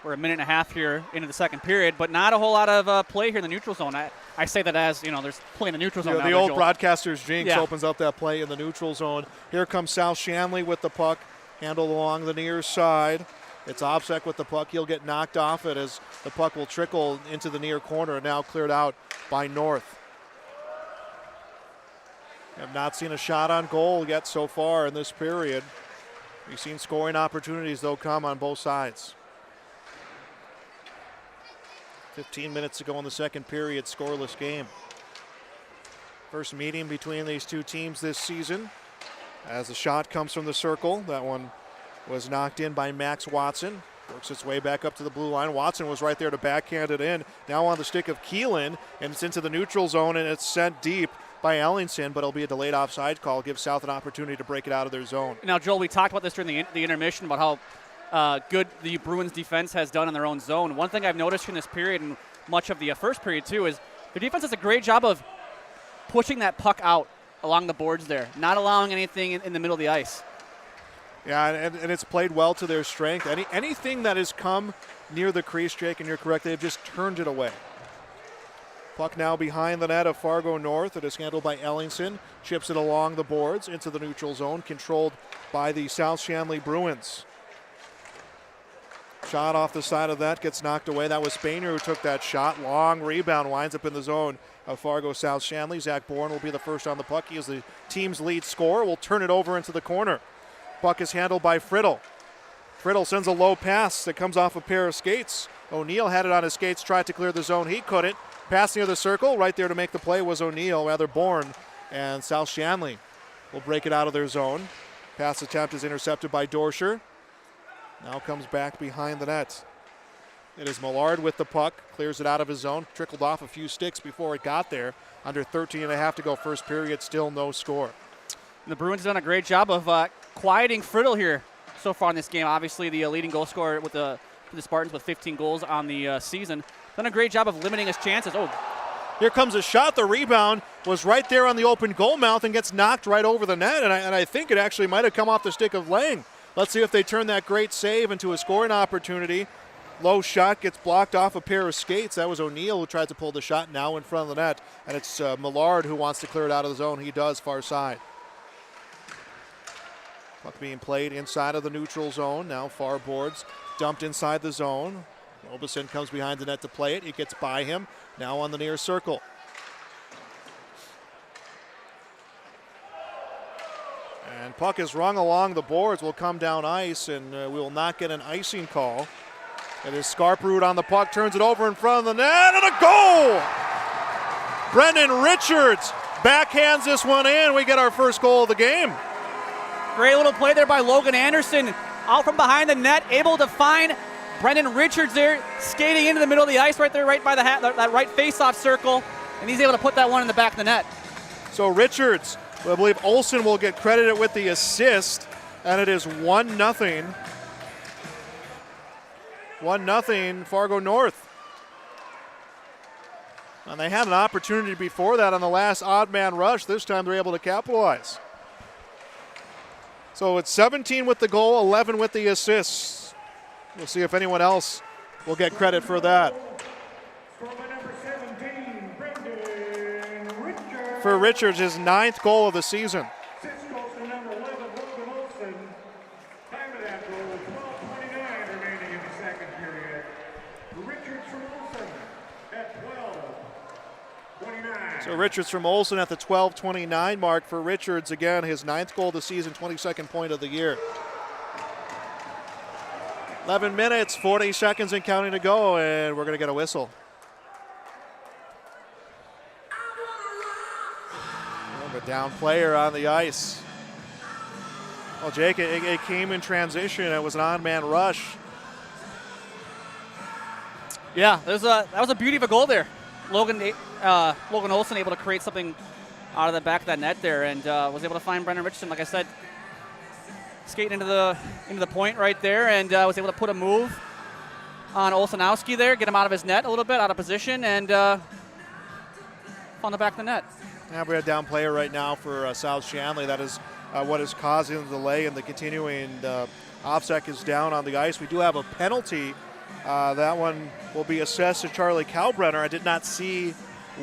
we're a minute and a half here into the second period, but not a whole lot of play here in the neutral zone. I say that as, there's play in the neutral zone now. The old broadcaster's jinx opens up that play in the neutral zone. Here comes South Shanley with the puck. Handled along the near side. It's Obsek with the puck. He'll get knocked off it as the puck will trickle into the near corner, now cleared out by North. Have not seen a shot on goal yet so far in this period. We've seen scoring opportunities, though, come on both sides. 15 minutes to go in the second period, scoreless game. First meeting between these two teams this season. As the shot comes from the circle, that one was knocked in by Max Watson. Works its way back up to the blue line. Watson was right there to backhand it in. Now on the stick of Keelan, and it's into the neutral zone, and it's sent deep by Ellingson, but it'll be a delayed offside call. Gives South an opportunity to break it out of their zone. Now, Joel, we talked about this during the intermission about how good the Bruins defense has done in their own zone. One thing I've noticed in this period, and much of the first period too, is the defense does a great job of pushing that puck out along the boards there, not allowing anything in the middle of the ice. Yeah, and it's played well to their strength. Anything that has come near the crease, Jake, and you're correct, they've just turned it away. Puck now behind the net of Fargo North. It is handled by Ellingson. Chips it along the boards into the neutral zone, controlled by the South Shanley Bruins. Shot off the side of that, gets knocked away. That was Spainer who took that shot. Long rebound, winds up in the zone of Fargo South Shanley. Zach Bourne will be the first on the puck. He is the team's lead scorer. Will turn it over into the corner. Puck is handled by Friddle. Friddle sends a low pass that comes off a pair of skates. O'Neill had it on his skates, tried to clear the zone. He couldn't. Pass near the circle. Right there to make the play was O'Neill, rather Bourne. And South Shanley will break it out of their zone. Pass attempt is intercepted by Dorscher. Now comes back behind the net. It is Millard with the puck. Clears it out of his zone. Trickled off a few sticks before it got there. Under 13 and a half to go first period. Still no score. The Bruins have done a great job of quieting Friddle here so far in this game. Obviously, the leading goal scorer for the Spartans with 15 goals on the season. Done a great job of limiting his chances. Oh, here comes a shot. The rebound was right there on the open goal mouth and gets knocked right over the net. And I think it actually might have come off the stick of Lang. Let's see if they turn that great save into a scoring opportunity. Low shot gets blocked off a pair of skates. That was O'Neill who tried to pull the shot, now in front of the net. And it's Millard who wants to clear it out of the zone. He does, far side. Puck being played inside of the neutral zone. Now far boards dumped inside the zone. Robeson comes behind the net to play it. It gets by him. Now on the near circle. And puck is rung along the boards. Will come down ice, and we will not get an icing call. It is Scarprud on the puck. Turns it over in front of the net, and a goal! Brendan Richards backhands this one in. We get our first goal of the game. Great little play there by Logan Anderson. Out from behind the net, able to find Brendan Richards there, skating into the middle of the ice right there, right by that right face-off circle, and he's able to put that one in the back of the net. So Richards, I believe Olsen will get credited with the assist, and it is 1-0. 1-0 Fargo North. And they had an opportunity before that on the last odd man rush. This time they're able to capitalize. So it's 17 with the goal, 11 with the assists. We'll see if anyone else will get credit for that. For Richards, his 9th goal of the season. So Richards from Olsen at the 12:29 mark for Richards. Again, his 9th goal of the season, 22nd point of the year. 11 minutes, 40 seconds and counting to go, and we're going to get a whistle. A down player on the ice. Well, Jake, it came in transition. It was an on-man rush. Yeah, that was a beauty of a goal there. Logan Olsen able to create something out of the back of that net there, and was able to find Brendan Richardson, like I said, skating into the point right there, and was able to put a move on Olsenowski there, get him out of his net a little bit, out of position, and on the back of the net. Yeah, we have a down player right now for South Shanley. That is what is causing the delay and the continuing. Offsek is down on the ice. We do have a penalty. That one will be assessed to Charlie Kalbrenner. I did not see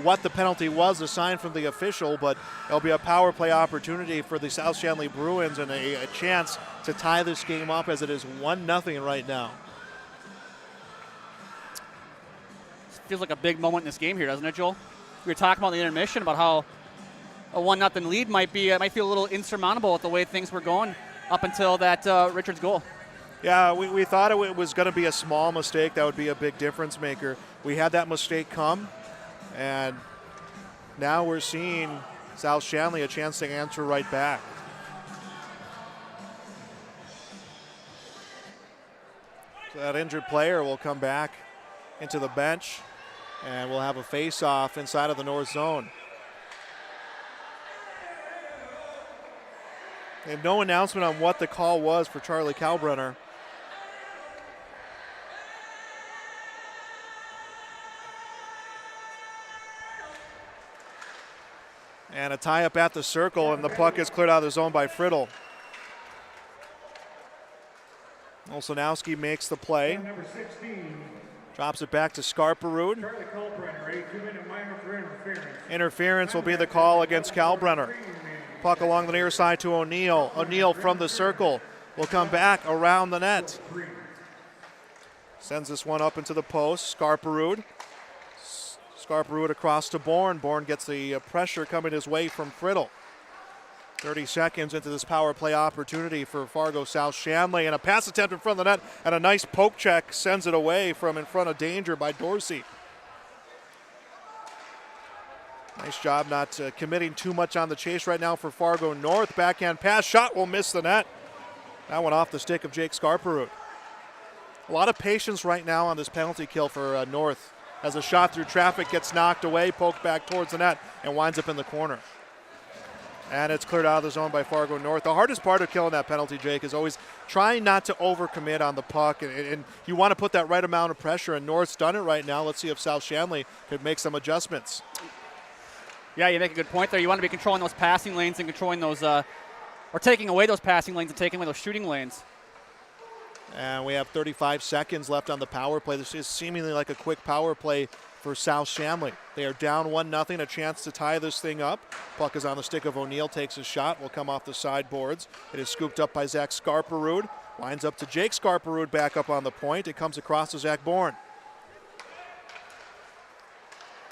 what the penalty was assigned from the official, but it'll be a power play opportunity for the South Shanley Bruins and a chance to tie this game up, as it is 1-0 right now. Feels like a big moment in this game here, doesn't it, Joel? We were talking about the intermission about how a 1-0 lead might feel a little insurmountable with the way things were going up until that Richards goal. Yeah, we thought it was going to be a small mistake that would be a big difference maker. We had that mistake come, and now we're seeing South Shanley a chance to answer right back. So that injured player will come back into the bench, and we'll have a face-off inside of the north zone. And no announcement on what the call was for Charlie Kalbrenner. And a tie-up at the circle, and the puck is cleared out of the zone by Friddle. Olszanowski makes the play. Number 16. Drops it back to Skarperud. Charlie Kalbrenner, a 2-minute minor for interference. Interference will be the call against Kalbrenner. Puck along the near side to O'Neill. O'Neill from the circle will come back around the net. Sends this one up into the post. Skarperud. Skarperud across to Bourne. Bourne gets the pressure coming his way from Friddle. 30 seconds into this power play opportunity for Fargo South Shanley, and a pass attempt in front of the net, and a nice poke check sends it away from in front of danger by Dorsey. Nice job not committing too much on the chase right now for Fargo North. Backhand pass, shot will miss the net. That one off the stick of Jake Skarperud. A lot of patience right now on this penalty kill for North, as a shot through traffic gets knocked away, poked back towards the net, and winds up in the corner. And it's cleared out of the zone by Fargo North. The hardest part of killing that penalty, Jake, is always trying not to overcommit on the puck. And you want to put that right amount of pressure, and North's done it right now. Let's see if South Shanley could make some adjustments. Yeah, you make a good point there. You want to be controlling those passing lanes and controlling those, or taking away those passing lanes and taking away those shooting lanes. And we have 35 seconds left on the power play. This is seemingly like a quick power play for South Shanley. They are down 1-0, a chance to tie this thing up. Puck is on the stick of O'Neill, takes a shot, will come off the sideboards. It is scooped up by Zach Skarperud. Winds up to Jake Skarperud back up on the point. It comes across to Zach Bourne.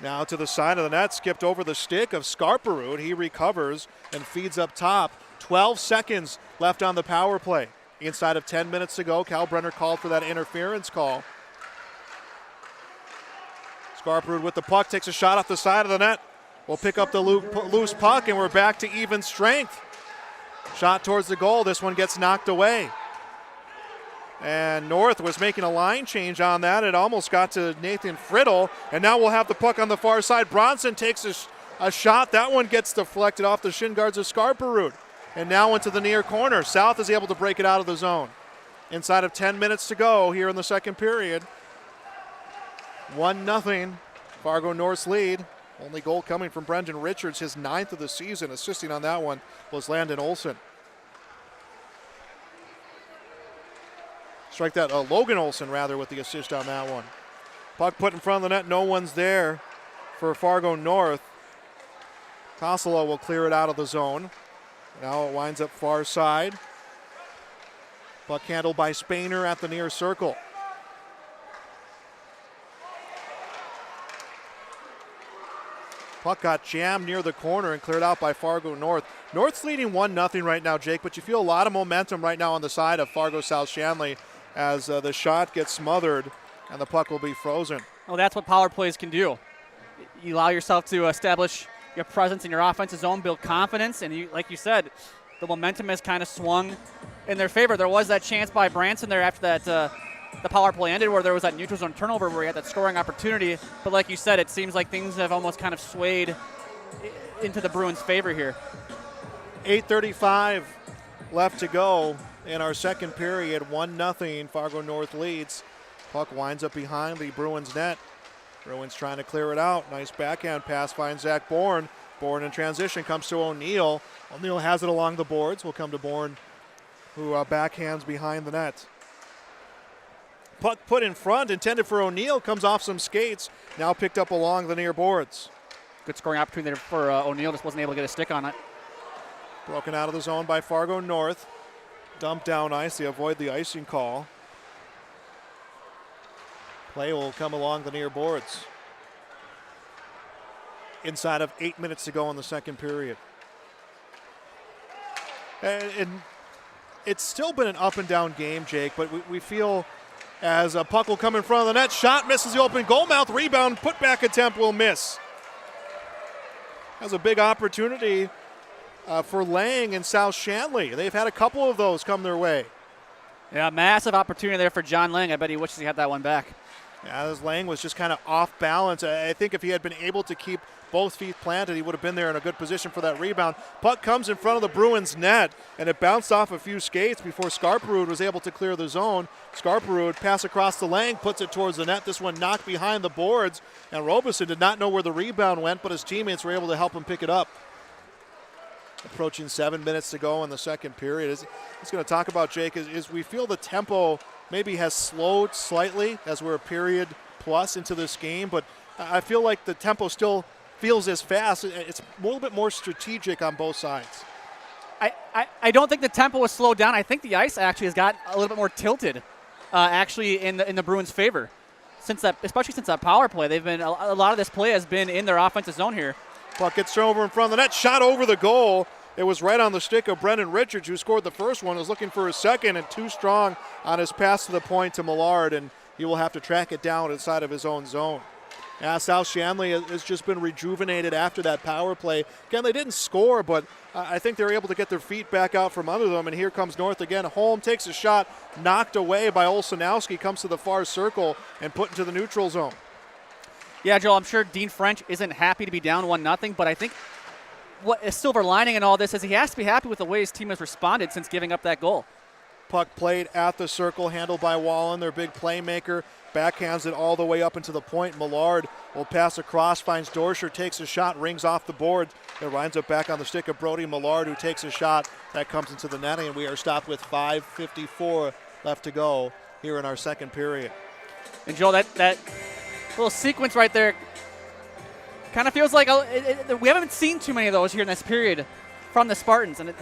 Now to the side of the net, skipped over the stick of Skarperud. He recovers and feeds up top. 12 seconds left on the power play. Inside of 10 minutes to go, Kalbrenner called for that interference call. Skarperud with the puck, takes a shot off the side of the net. We'll pick up the loose puck, and we're back to even strength. Shot towards the goal. This one gets knocked away. And North was making a line change on that. It almost got to Nathan Friddle, and now we'll have the puck on the far side. Bronson takes a shot. That one gets deflected off the shin guards of Skarperud. And now into the near corner. South is able to break it out of the zone. Inside of 10 minutes to go here in the second period. 1-0, Fargo North's lead. Only goal coming from Brendan Richards, his 9th of the season. Assisting on that one was Landon Olson. Strike that, Logan Olson rather, with the assist on that one. Puck put in front of the net, no one's there for Fargo North. Kosala will clear it out of the zone. Now it winds up far side. Puck handled by Spainer at the near circle. Puck got jammed near the corner and cleared out by Fargo North. North's leading 1-0 right now, Jake, but you feel a lot of momentum right now on the side of Fargo South Shanley as the shot gets smothered and the puck will be frozen. Well, that's what power plays can do. You allow yourself to establish your presence in your offensive zone, build confidence, and you, like you said, the momentum has kind of swung in their favor. There was that chance by Branson there after that the power play ended where there was that neutral zone turnover where he had that scoring opportunity. But like you said, it seems like things have almost kind of swayed into the Bruins' favor here. 8:35 left to go in our second period. 1-0, Fargo North leads. Puck winds up behind the Bruins net. Bruins trying to clear it out. Nice backhand pass finds Zach Bourne. Bourne in transition comes to O'Neill. O'Neill has it along the boards. Will come to Bourne, who backhands behind the net. Puck put in front, intended for O'Neill, comes off some skates. Now picked up along the near boards. Good scoring opportunity there for O'Neill. Just wasn't able to get a stick on it. Broken out of the zone by Fargo North. Dumped down ice. They avoid the icing call. Play will come along the near boards. Inside of 8 minutes to go in the second period. And it's still been an up and down game, Jake, but we feel as a puck will come in front of the net. Shot misses the open goal mouth. Rebound, putback attempt will miss. Has a big opportunity for Lang and South Shanley. They've had a couple of those come their way. Yeah, massive opportunity there for John Lang. I bet he wishes he had that one back. Yeah, this Lang was just kind of off balance. I think if he had been able to keep both feet planted, he would have been there in a good position for that rebound. Puck comes in front of the Bruins net, and it bounced off a few skates before Skarperud was able to clear the zone. Skarperud pass across the Lang, puts it towards the net. This one knocked behind the boards, and Robeson did not know where the rebound went, but his teammates were able to help him pick it up. Approaching 7 minutes to go in the second period. It's going to talk about, Jake, is we feel the tempo maybe has slowed slightly as we're a period plus into this game, but I feel like the tempo still feels as fast. It's a little bit more strategic on both sides. I don't think the tempo has slowed down. I think the ice actually has got a little bit more tilted, actually in the Bruins' favor, especially since that power play. They've been a lot of this play has been in their offensive zone here. Puck gets over in front of the net, shot over the goal. It was right on the stick of Brendan Richards, who scored the first one, was looking for his second, and too strong on his pass to the point to Millard, and he will have to track it down inside of his own zone. Yeah, South Shanley has just been rejuvenated after that power play. Again, they didn't score, but I think they were able to get their feet back out from under them, and here comes North again. Holm takes a shot, knocked away by Olszanowski, comes to the far circle and put into the neutral zone. Yeah, Joel, I'm sure Dean French isn't happy to be down 1-0, but I think what a silver lining in all this is he has to be happy with the way his team has responded since giving up that goal. Puck played at the circle, handled by Wallen, their big playmaker. Backhands it all the way up into the point. Millard will pass across, finds Dorscher, takes a shot, rings off the board. It winds up back on the stick of Brody Millard, who takes a shot. That comes into the netting, and we are stopped with 5:54 left to go here in our second period. And Joel, that little sequence right there kind of feels like we haven't seen too many of those here in this period from the Spartans. And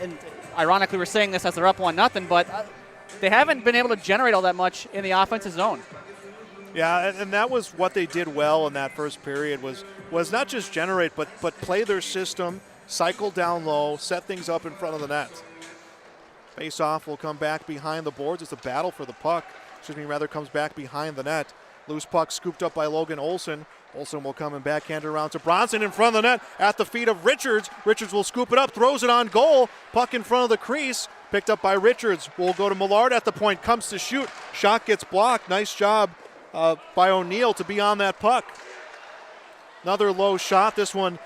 ironically, we're saying this as they're up 1-0, but they haven't been able to generate all that much in the offensive zone. Yeah, and that was what they did well in that first period was not just generate, but play their system, cycle down low, set things up in front of the net. Face-off will come back behind the boards. It's a battle for the puck. Comes back behind the net. Loose puck scooped up by Logan Olson. Olson will come and backhand around to Bronson in front of the net at the feet of Richards. Richards will scoop it up, throws it on goal. Puck in front of the crease, picked up by Richards. Will go to Millard at the point, comes to shoot. Shot gets blocked. Nice job by O'Neill to be on that puck. Another low shot. This one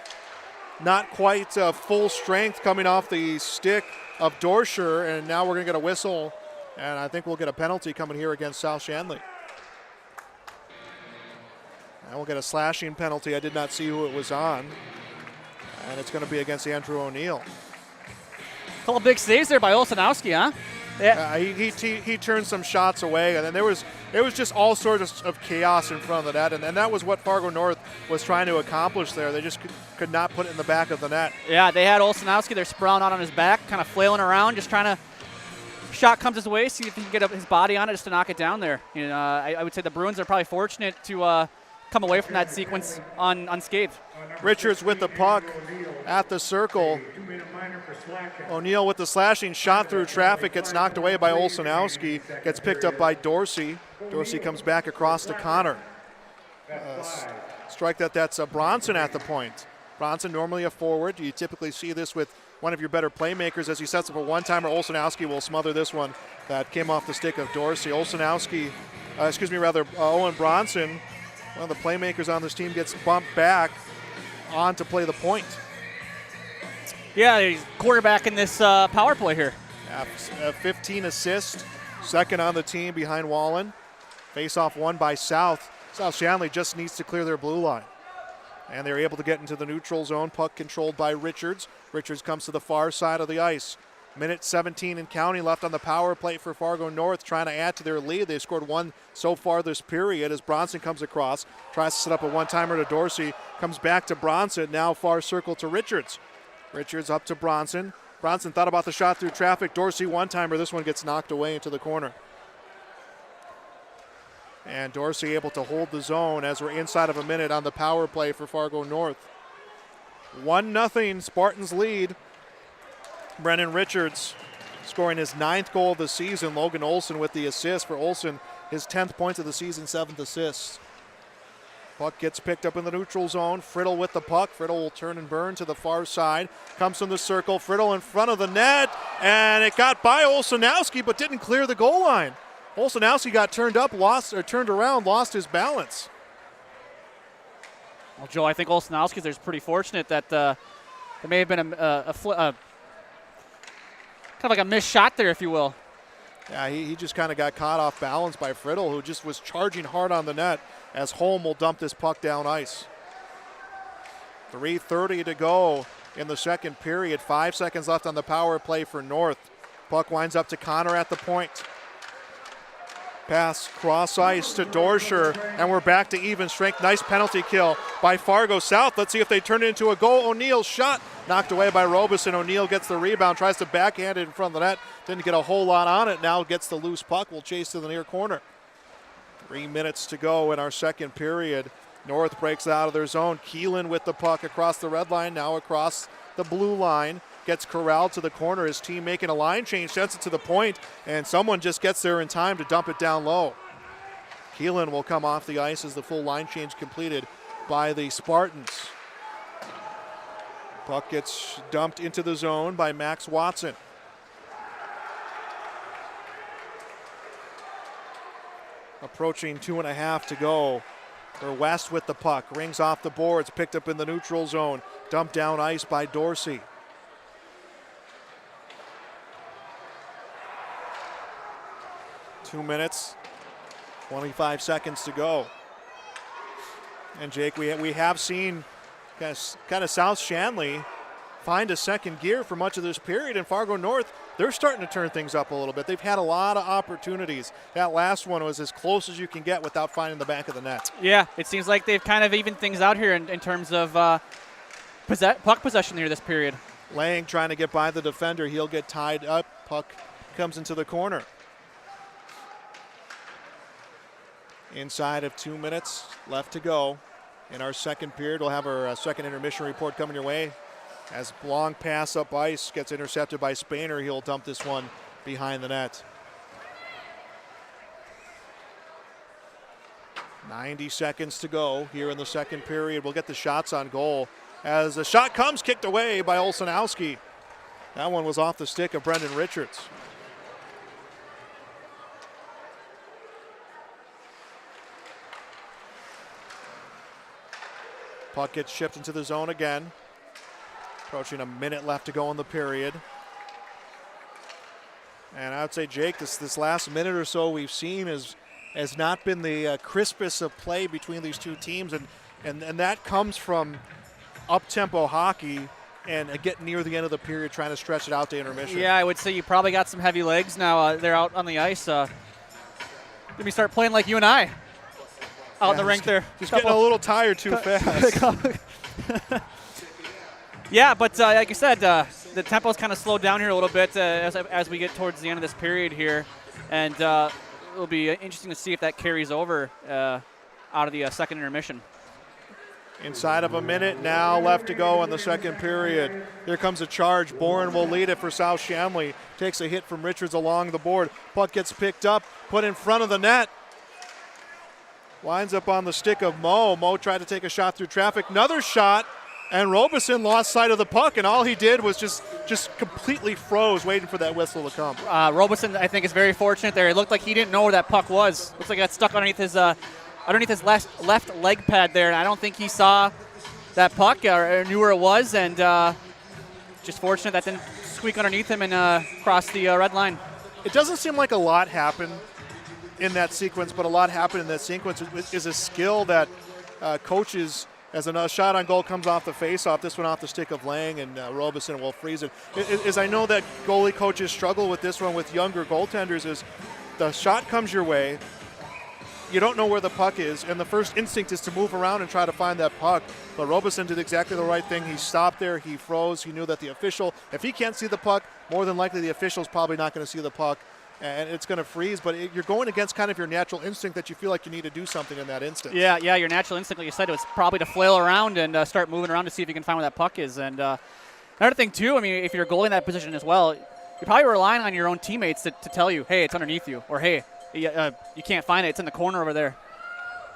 not quite full strength coming off the stick of Dorscher, and now we're going to get a whistle, and I think we'll get a penalty coming here against South Shanley. And we'll get a slashing penalty. I did not see who it was on. And it's going to be against Andrew O'Neill. Couple big saves there by Olszanowski, huh? Yeah. He turned some shots away, and then it was just all sorts of chaos in front of the net, and that was what Fargo North was trying to accomplish there. They just could not put it in the back of the net. Yeah, they had Olszanowski. They're sprawling out on his back, kind of flailing around, just trying to. Shot comes his way, see if he can get his body on it just to knock it down there. You know, I would say the Bruins are probably fortunate to come away from that sequence unscathed. Richards with the puck at the circle. O'Neill with the slashing shot through traffic, gets knocked away by Olszanowski, gets picked up by Dorsey. Dorsey comes back across to Connor. Strike that's Bronson at the point. Bronson normally a forward. You typically see this with one of your better playmakers as he sets up a one-timer. Olszanowski will smother this one that came off the stick of Dorsey. Owen Bronson, one of the playmakers on this team, gets bumped back on to play the point. Yeah, he's quarterback in this power play here. 15 assists, second on the team behind Wallen. Face-off won by South. South Shanley just needs to clear their blue line. And they're able to get into the neutral zone. Puck controlled by Richards. Richards comes to the far side of the ice. Minute 17 and counting left on the power play for Fargo North, trying to add to their lead. They scored one so far this period as Bronson comes across, tries to set up a one-timer to Dorsey, comes back to Bronson, now far circle to Richards. Richards up to Bronson. Bronson thought about the shot through traffic. Dorsey one-timer. This one gets knocked away into the corner. And Dorsey able to hold the zone as we're inside of a minute on the power play for Fargo North. 1-0 Spartans lead. Brennan Richards scoring his 9th goal of the season. Logan Olson with the assist for Olson. His 10th points of the season, 7th assists. Puck gets picked up in the neutral zone. Friddle with the puck. Friddle will turn and burn to the far side. Comes from the circle. Friddle in front of the net. And it got by Olszanowski, but didn't clear the goal line. Olszanowski got turned around, lost his balance. Well, Joe, I think Olszanowski is pretty fortunate that there may have been kind of like a missed shot there, if you will. Yeah, he just kind of got caught off balance by Friddle, who just was charging hard on the net as Holm will dump this puck down ice. 3:30 to go in the second period. 5 seconds left on the power play for North. Puck winds up to Connor at the point. Pass cross ice to Dorscher, and we're back to even strength. Nice penalty kill by Fargo South. Let's see if they turn it into a goal. O'Neill's shot knocked away by Robeson. O'Neill gets the rebound, tries to backhand it in front of the net. Didn't get a whole lot on it. Now gets the loose puck. Will chase to the near corner. 3 minutes to go in our second period. North breaks out of their zone. Keelan with the puck across the red line, now across the blue line. Gets corralled to the corner. His team making a line change, sends it to the point, and someone just gets there in time to dump it down low. Keelan will come off the ice as the full line change completed by the Spartans. Puck gets dumped into the zone by Max Watson. Approaching 2.5 to go. For West with the puck. Rings off the boards, picked up in the neutral zone. Dumped down ice by Dorsey. Two minutes, 25 seconds to go. And Jake, we have seen kind of South Shanley find a second gear for much of this period. In Fargo North, they're starting to turn things up a little bit. They've had a lot of opportunities. That last one was as close as you can get without finding the back of the net. Yeah, it seems like they've kind of evened things out here in terms of puck possession here this period. Lang trying to get by the defender. He'll get tied up. Puck comes into the corner. Inside of 2 minutes left to go in our second period. We'll have our second intermission report coming your way. As long pass up ice gets intercepted by Spainer, he'll dump this one behind the net. 90 seconds to go here in the second period. We'll get the shots on goal as the shot comes kicked away by Olszanowski. That one was off the stick of Brendan Richards. Puck gets shipped into the zone again. Approaching a minute left to go in the period. And I would say, Jake, this last minute or so we've seen has not been the crispest of play between these two teams. And that comes from up-tempo hockey and getting near the end of the period trying to stretch it out to intermission. Yeah, I would say you probably got some heavy legs now. They're out on the ice. Let me start playing like you and I. Out in the rink there. Just getting a little tired too fast. Yeah, but like you said, the tempo's kind of slowed down here a little bit as we get towards the end of this period here. And it'll be interesting to see if that carries over out of the second intermission. Inside of a minute now left to go in the second period. Here comes a charge. Boren will lead it for South Shanley. Takes a hit from Richards along the board. Puck gets picked up, put in front of the net. Winds up on the stick of Mo. Mo tried to take a shot through traffic. Another shot, and Robeson lost sight of the puck, and all he did was just completely froze, waiting for that whistle to come. Robeson, I think, is very fortunate there. It looked like he didn't know where that puck was. Looks like it got stuck underneath his left leg pad there, and I don't think he saw that puck or knew where it was, and just fortunate that didn't squeak underneath him and cross the red line. It doesn't seem like a lot happened in that sequence, but a lot happened in that sequence. Is a skill that coaches, as a shot on goal comes off the face-off, this one off the stick of Lang, and Robeson will freeze it. As I know that goalie coaches struggle with this one with younger goaltenders, is the shot comes your way, you don't know where the puck is, and the first instinct is to move around and try to find that puck. But Robeson did exactly the right thing. He stopped there, he froze, he knew that the official, if he can't see the puck, more than likely the official's probably not going to see the puck, and it's going to freeze. But you're going against kind of your natural instinct that you feel like you need to do something in that instance. Yeah, your natural instinct, like you said, was probably to flail around and start moving around to see if you can find where that puck is. And another thing, too, I mean, if you're a goalie in that position as well, you're probably relying on your own teammates to tell you, hey, it's underneath you, or hey, you can't find it, it's in the corner over there.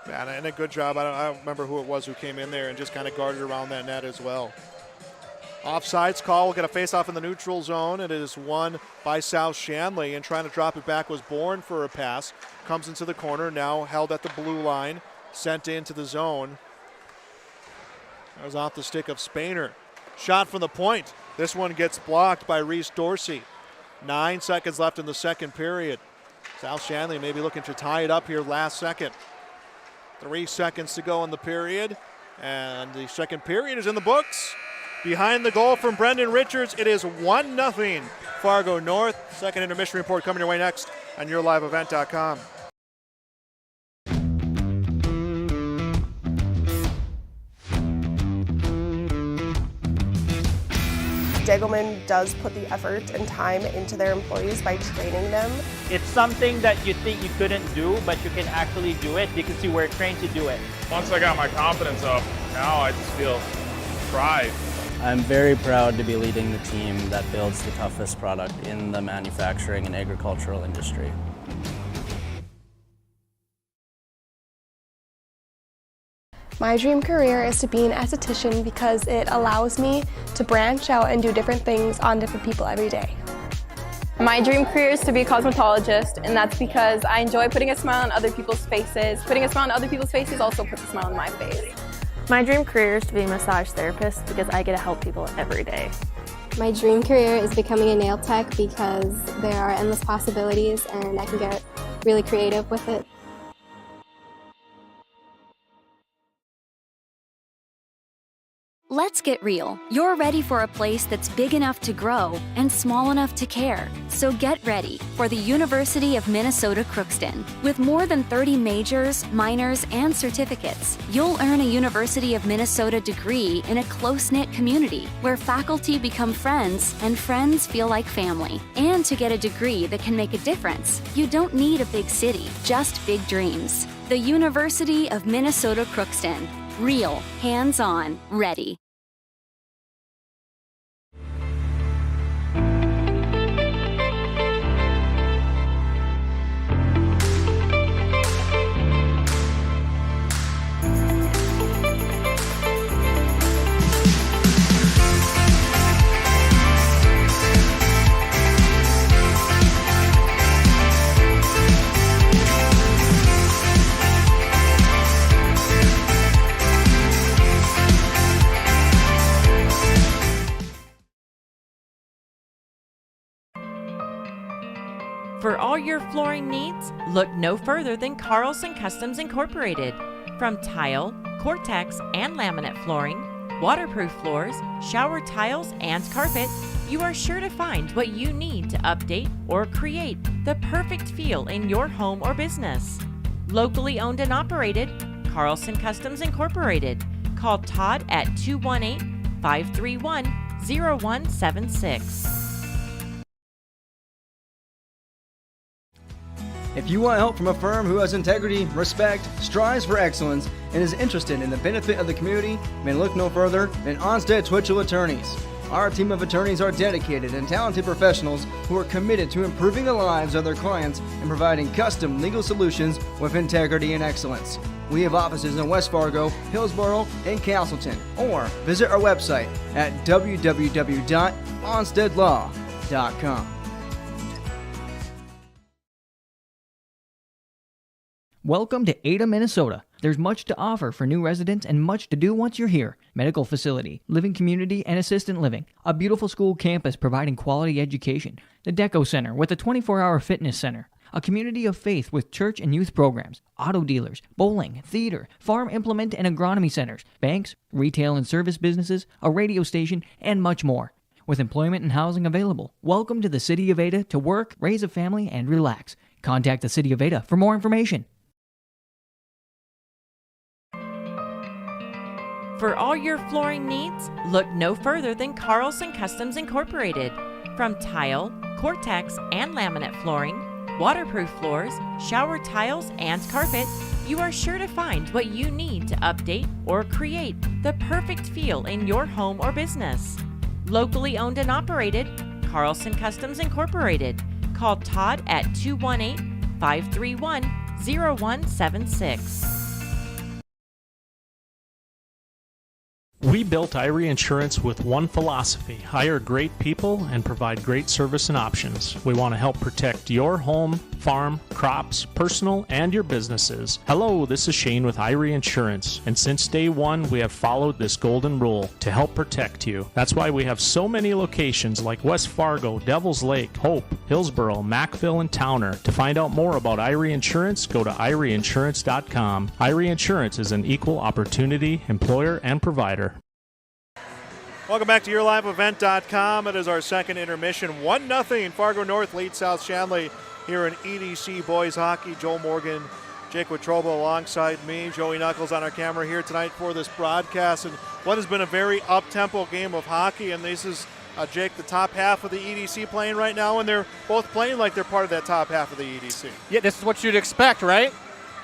Yeah, and a good job. I don't remember who it was who came in there and just kind of guarded around that net as well. Offsides call. We'll get a face-off in the neutral zone. It is won by South Shanley, and trying to drop it back was Bourne for a pass. Comes into the corner, now held at the blue line, sent into the zone. That was off the stick of Spainer. Shot from the point. This one gets blocked by Reese Dorsey. 9 seconds left in the second period. South Shanley maybe looking to tie it up here last second. 3 seconds to go in the period, and the second period is in the books. Behind the goal from Brendan Richards, it is 1-0 Fargo North. Second intermission report coming your way next on YourLiveEvent.com. Degelman does put the effort and time into their employees by training them. It's something that you think you couldn't do, but you can actually do it because you were trained to do it. Once I got my confidence up, now I just feel pride. I'm very proud to be leading the team that builds the toughest product in the manufacturing and agricultural industry. My dream career is to be an esthetician because it allows me to branch out and do different things on different people every day. My dream career is to be a cosmetologist, and that's because I enjoy putting a smile on other people's faces. Putting a smile on other people's faces also puts a smile on my face. My dream career is to be a massage therapist because I get to help people every day. My dream career is becoming a nail tech because there are endless possibilities and I can get really creative with it. Let's get real. You're ready for a place that's big enough to grow and small enough to care. So get ready for the University of Minnesota Crookston. With more than 30 majors, minors, and certificates, you'll earn a University of Minnesota degree in a close-knit community where faculty become friends and friends feel like family. And to get a degree that can make a difference, you don't need a big city, just big dreams. The University of Minnesota Crookston. Real, hands-on, ready. For all your flooring needs, look no further than Carlson Customs Incorporated. From tile, Cortex, and laminate flooring, waterproof floors, shower tiles, and carpet, you are sure to find what you need to update or create the perfect feel in your home or business. Locally owned and operated, Carlson Customs Incorporated. Call Todd at 218-531-0176. If you want help from a firm who has integrity, respect, strives for excellence, and is interested in the benefit of the community, then look no further than Onstead Twitchell Attorneys. Our team of attorneys are dedicated and talented professionals who are committed to improving the lives of their clients and providing custom legal solutions with integrity and excellence. We have offices in West Fargo, Hillsborough, and Castleton, or visit our website at www.onsteadlaw.com. Welcome to Ada, Minnesota. There's much to offer for new residents and much to do once you're here. Medical facility, living community, and assistant living. A beautiful school campus providing quality education. The Deco Center with a 24-hour fitness center. A community of faith with church and youth programs. Auto dealers, bowling, theater, farm implement and agronomy centers. Banks, retail and service businesses, a radio station, and much more. With employment and housing available. Welcome to the City of Ada to work, raise a family, and relax. Contact the City of Ada for more information. For all your flooring needs, look no further than Carlson Customs Incorporated. From tile, Cortex, and laminate flooring, waterproof floors, shower tiles, and carpet, you are sure to find what you need to update or create the perfect feel in your home or business. Locally owned and operated, Carlson Customs Incorporated. Call Todd at 218-531-0176. We built Irie Insurance with one philosophy: hire great people and provide great service and options. We want to help protect your home, farm, crops, personal, and your businesses. Hello, this is Shane with Irie Insurance, and since day one, we have followed this golden rule to help protect you. That's why we have so many locations like West Fargo, Devil's Lake, Hope, Hillsboro, Mackville, and Towner. To find out more about Irie Insurance, go to IrieInsurance.com. Irie Insurance is an equal opportunity employer and provider. Welcome back to YourLiveEvent.com. It is our second intermission. 1-0 Fargo North leads South Shanley here in EDC Boys Hockey. Joel Morgan, Jake Wetruba alongside me. Joey Knuckles on our camera here tonight for this broadcast. And what has been a very up-tempo game of hockey. And this is, Jake, the top half of the EDC playing right now. And they're both playing like they're part of that top half of the EDC. Yeah, this is what you'd expect, right?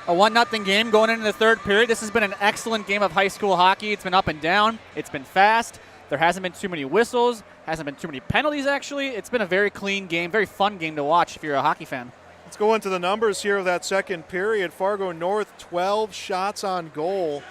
A 1-0 game going into the third period. This has been an excellent game of high school hockey. It's been up and down. It's been fast. There hasn't been too many whistles, hasn't been too many penalties, actually. It's been a very clean game, very fun game to watch if you're a hockey fan. Let's go into the numbers here of that second period. Fargo North, 12 shots on goal.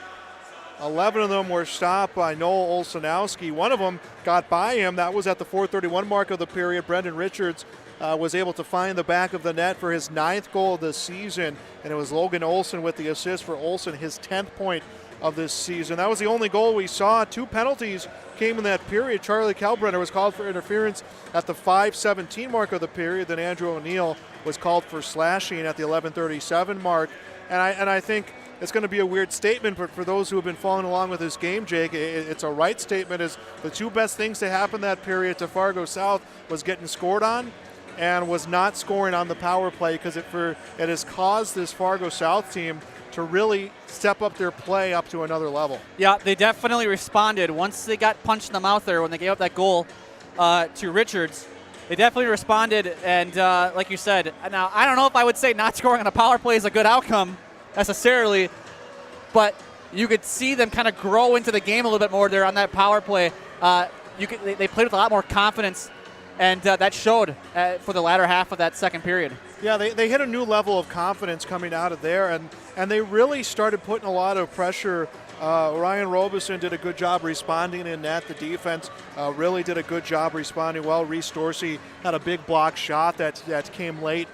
11 of them were stopped by Noel Olsenowski. One of them got by him. That was at the 4:31 mark of the period. Brendan Richards was able to find the back of the net for his 9th goal of the season, and it was Logan Olsen with the assist for Olsen, his 10th point of this season. That was the only goal we saw. 2 penalties came in that period. Charlie Kalbrenner was called for interference at the 5:17 mark of the period. Then Andrew O'Neill was called for slashing at the 11:37 mark. And I think it's going to be a weird statement, but for those who have been following along with this game, Jake, it's a right statement. Is the 2 best things to happen that period to Fargo South was getting scored on and was not scoring on the power play, because it has caused this Fargo South team to really step up their play up to another level. Yeah, they definitely responded. Once they got punched in the mouth there when they gave up that goal to Richards, they definitely responded. And like you said, now I don't know if I would say not scoring on a power play is a good outcome necessarily, but you could see them kind of grow into the game a little bit more there on that power play. They played with a lot more confidence, and that showed for the latter half of that second period. Yeah, they hit a new level of confidence coming out of there, and they really started putting a lot of pressure. Ryan Robeson did a good job responding in net. The defense really did a good job responding well. Reese Dorsey had a big block shot that came late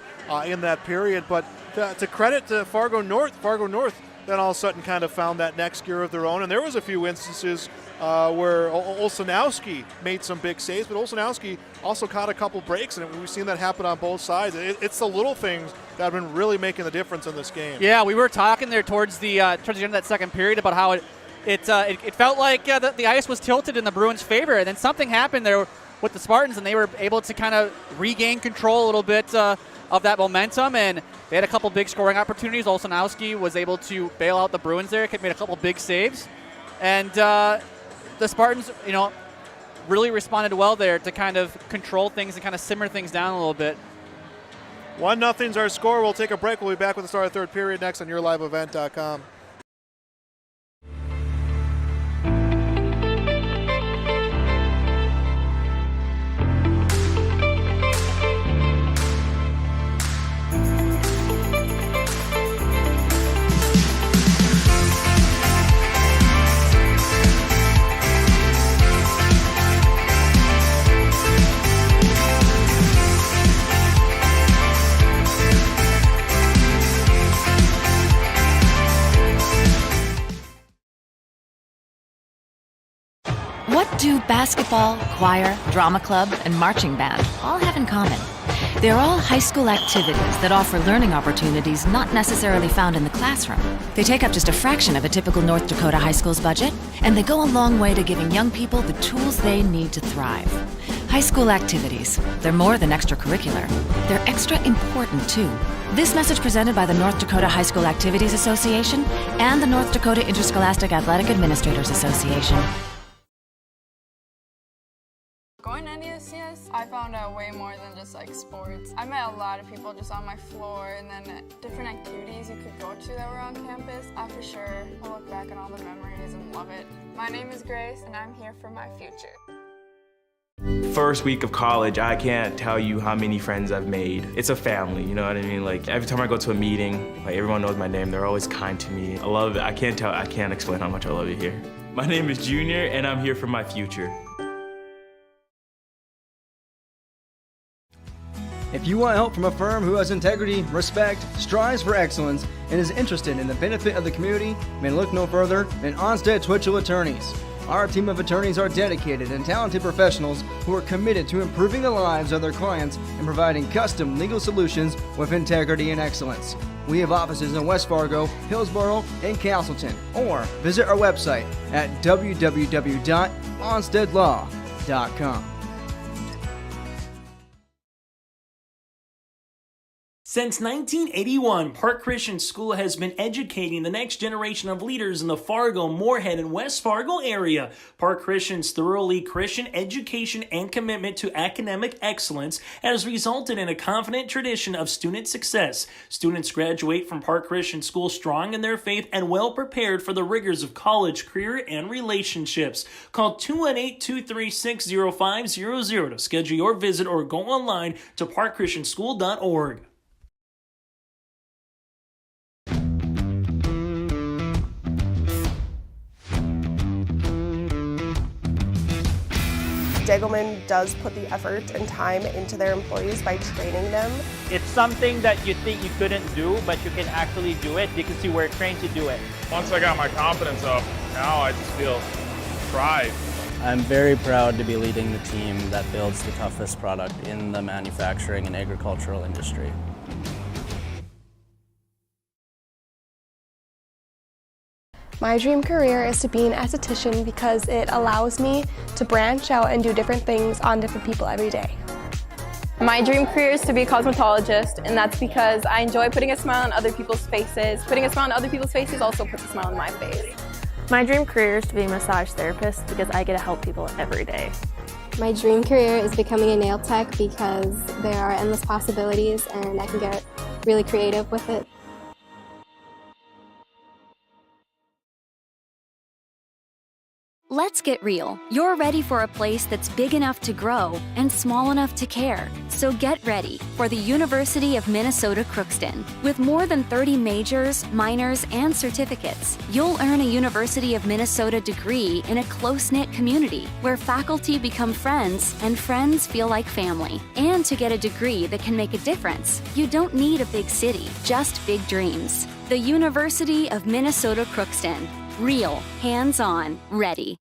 in that period. But to credit to Fargo North then all of a sudden kind of found that next gear of their own. And there was a few instances where Olsenowski made some big saves, but Olsenowski also caught a couple breaks, and we've seen that happen on both sides. It's the little things that have been really making the difference in this game. Yeah, we were talking there towards the end of that second period about how it felt like the ice was tilted in the Bruins' favor, and then something happened there with the Spartans, and they were able to kind of regain control a little bit of that momentum, and they had a couple big scoring opportunities. Olsenowski was able to bail out the Bruins there, made a couple big saves, and the Spartans, really responded well there to kind of control things and kind of simmer things down a little bit. 1-0's our score. We'll take a break. We'll be back with the start of the third period next on YourLiveEvent.com. What do basketball, choir, drama club, and marching band all have in common? They're all high school activities that offer learning opportunities not necessarily found in the classroom. They take up just a fraction of a typical North Dakota high school's budget, and they go a long way to giving young people the tools they need to thrive. High school activities, they're more than extracurricular. They're extra important, too. This message presented by the North Dakota High School Activities Association and the North Dakota Interscholastic Athletic Administrators Association. Going to NDSCS, I found out way more than just sports. I met a lot of people just on my floor, and then different activities you could go to that were on campus. I for sure will look back on all the memories and love it. My name is Grace, and I'm here for my future. First week of college, I can't tell you how many friends I've made. It's a family, you know what I mean? Every time I go to a meeting, everyone knows my name. They're always kind to me. I love it. I can't explain how much I love it here. My name is Junior, and I'm here for my future. If you want help from a firm who has integrity, respect, strives for excellence, and is interested in the benefit of the community, then look no further than Onstead Twitchell Attorneys. Our team of attorneys are dedicated and talented professionals who are committed to improving the lives of their clients and providing custom legal solutions with integrity and excellence. We have offices in West Fargo, Hillsborough, and Castleton, or visit our website at www.onsteadlaw.com. Since 1981, Park Christian School has been educating the next generation of leaders in the Fargo, Moorhead, and West Fargo area. Park Christian's thoroughly Christian education and commitment to academic excellence has resulted in a confident tradition of student success. Students graduate from Park Christian School strong in their faith and well prepared for the rigors of college, career, and relationships. Call 218-236-0500 to schedule your visit or go online to parkchristianschool.org. Degelman does put the effort and time into their employees by training them. It's something that you think you couldn't do, but you can actually do it because you were trained to do it. Once I got my confidence up, now I just feel pride. I'm very proud to be leading the team that builds the toughest product in the manufacturing and agricultural industry. My dream career is to be an esthetician because it allows me to branch out and do different things on different people every day. My dream career is to be a cosmetologist, and that's because I enjoy putting a smile on other people's faces. Putting a smile on other people's faces also puts a smile on my face. My dream career is to be a massage therapist because I get to help people every day. My dream career is becoming a nail tech because there are endless possibilities and I can get really creative with it. Let's get real. You're ready for a place that's big enough to grow and small enough to care. So get ready for the University of Minnesota Crookston. With more than 30 majors, minors, and certificates, you'll earn a University of Minnesota degree in a close-knit community where faculty become friends and friends feel like family. And to get a degree that can make a difference, you don't need a big city, just big dreams. The University of Minnesota Crookston. Real, hands-on, ready.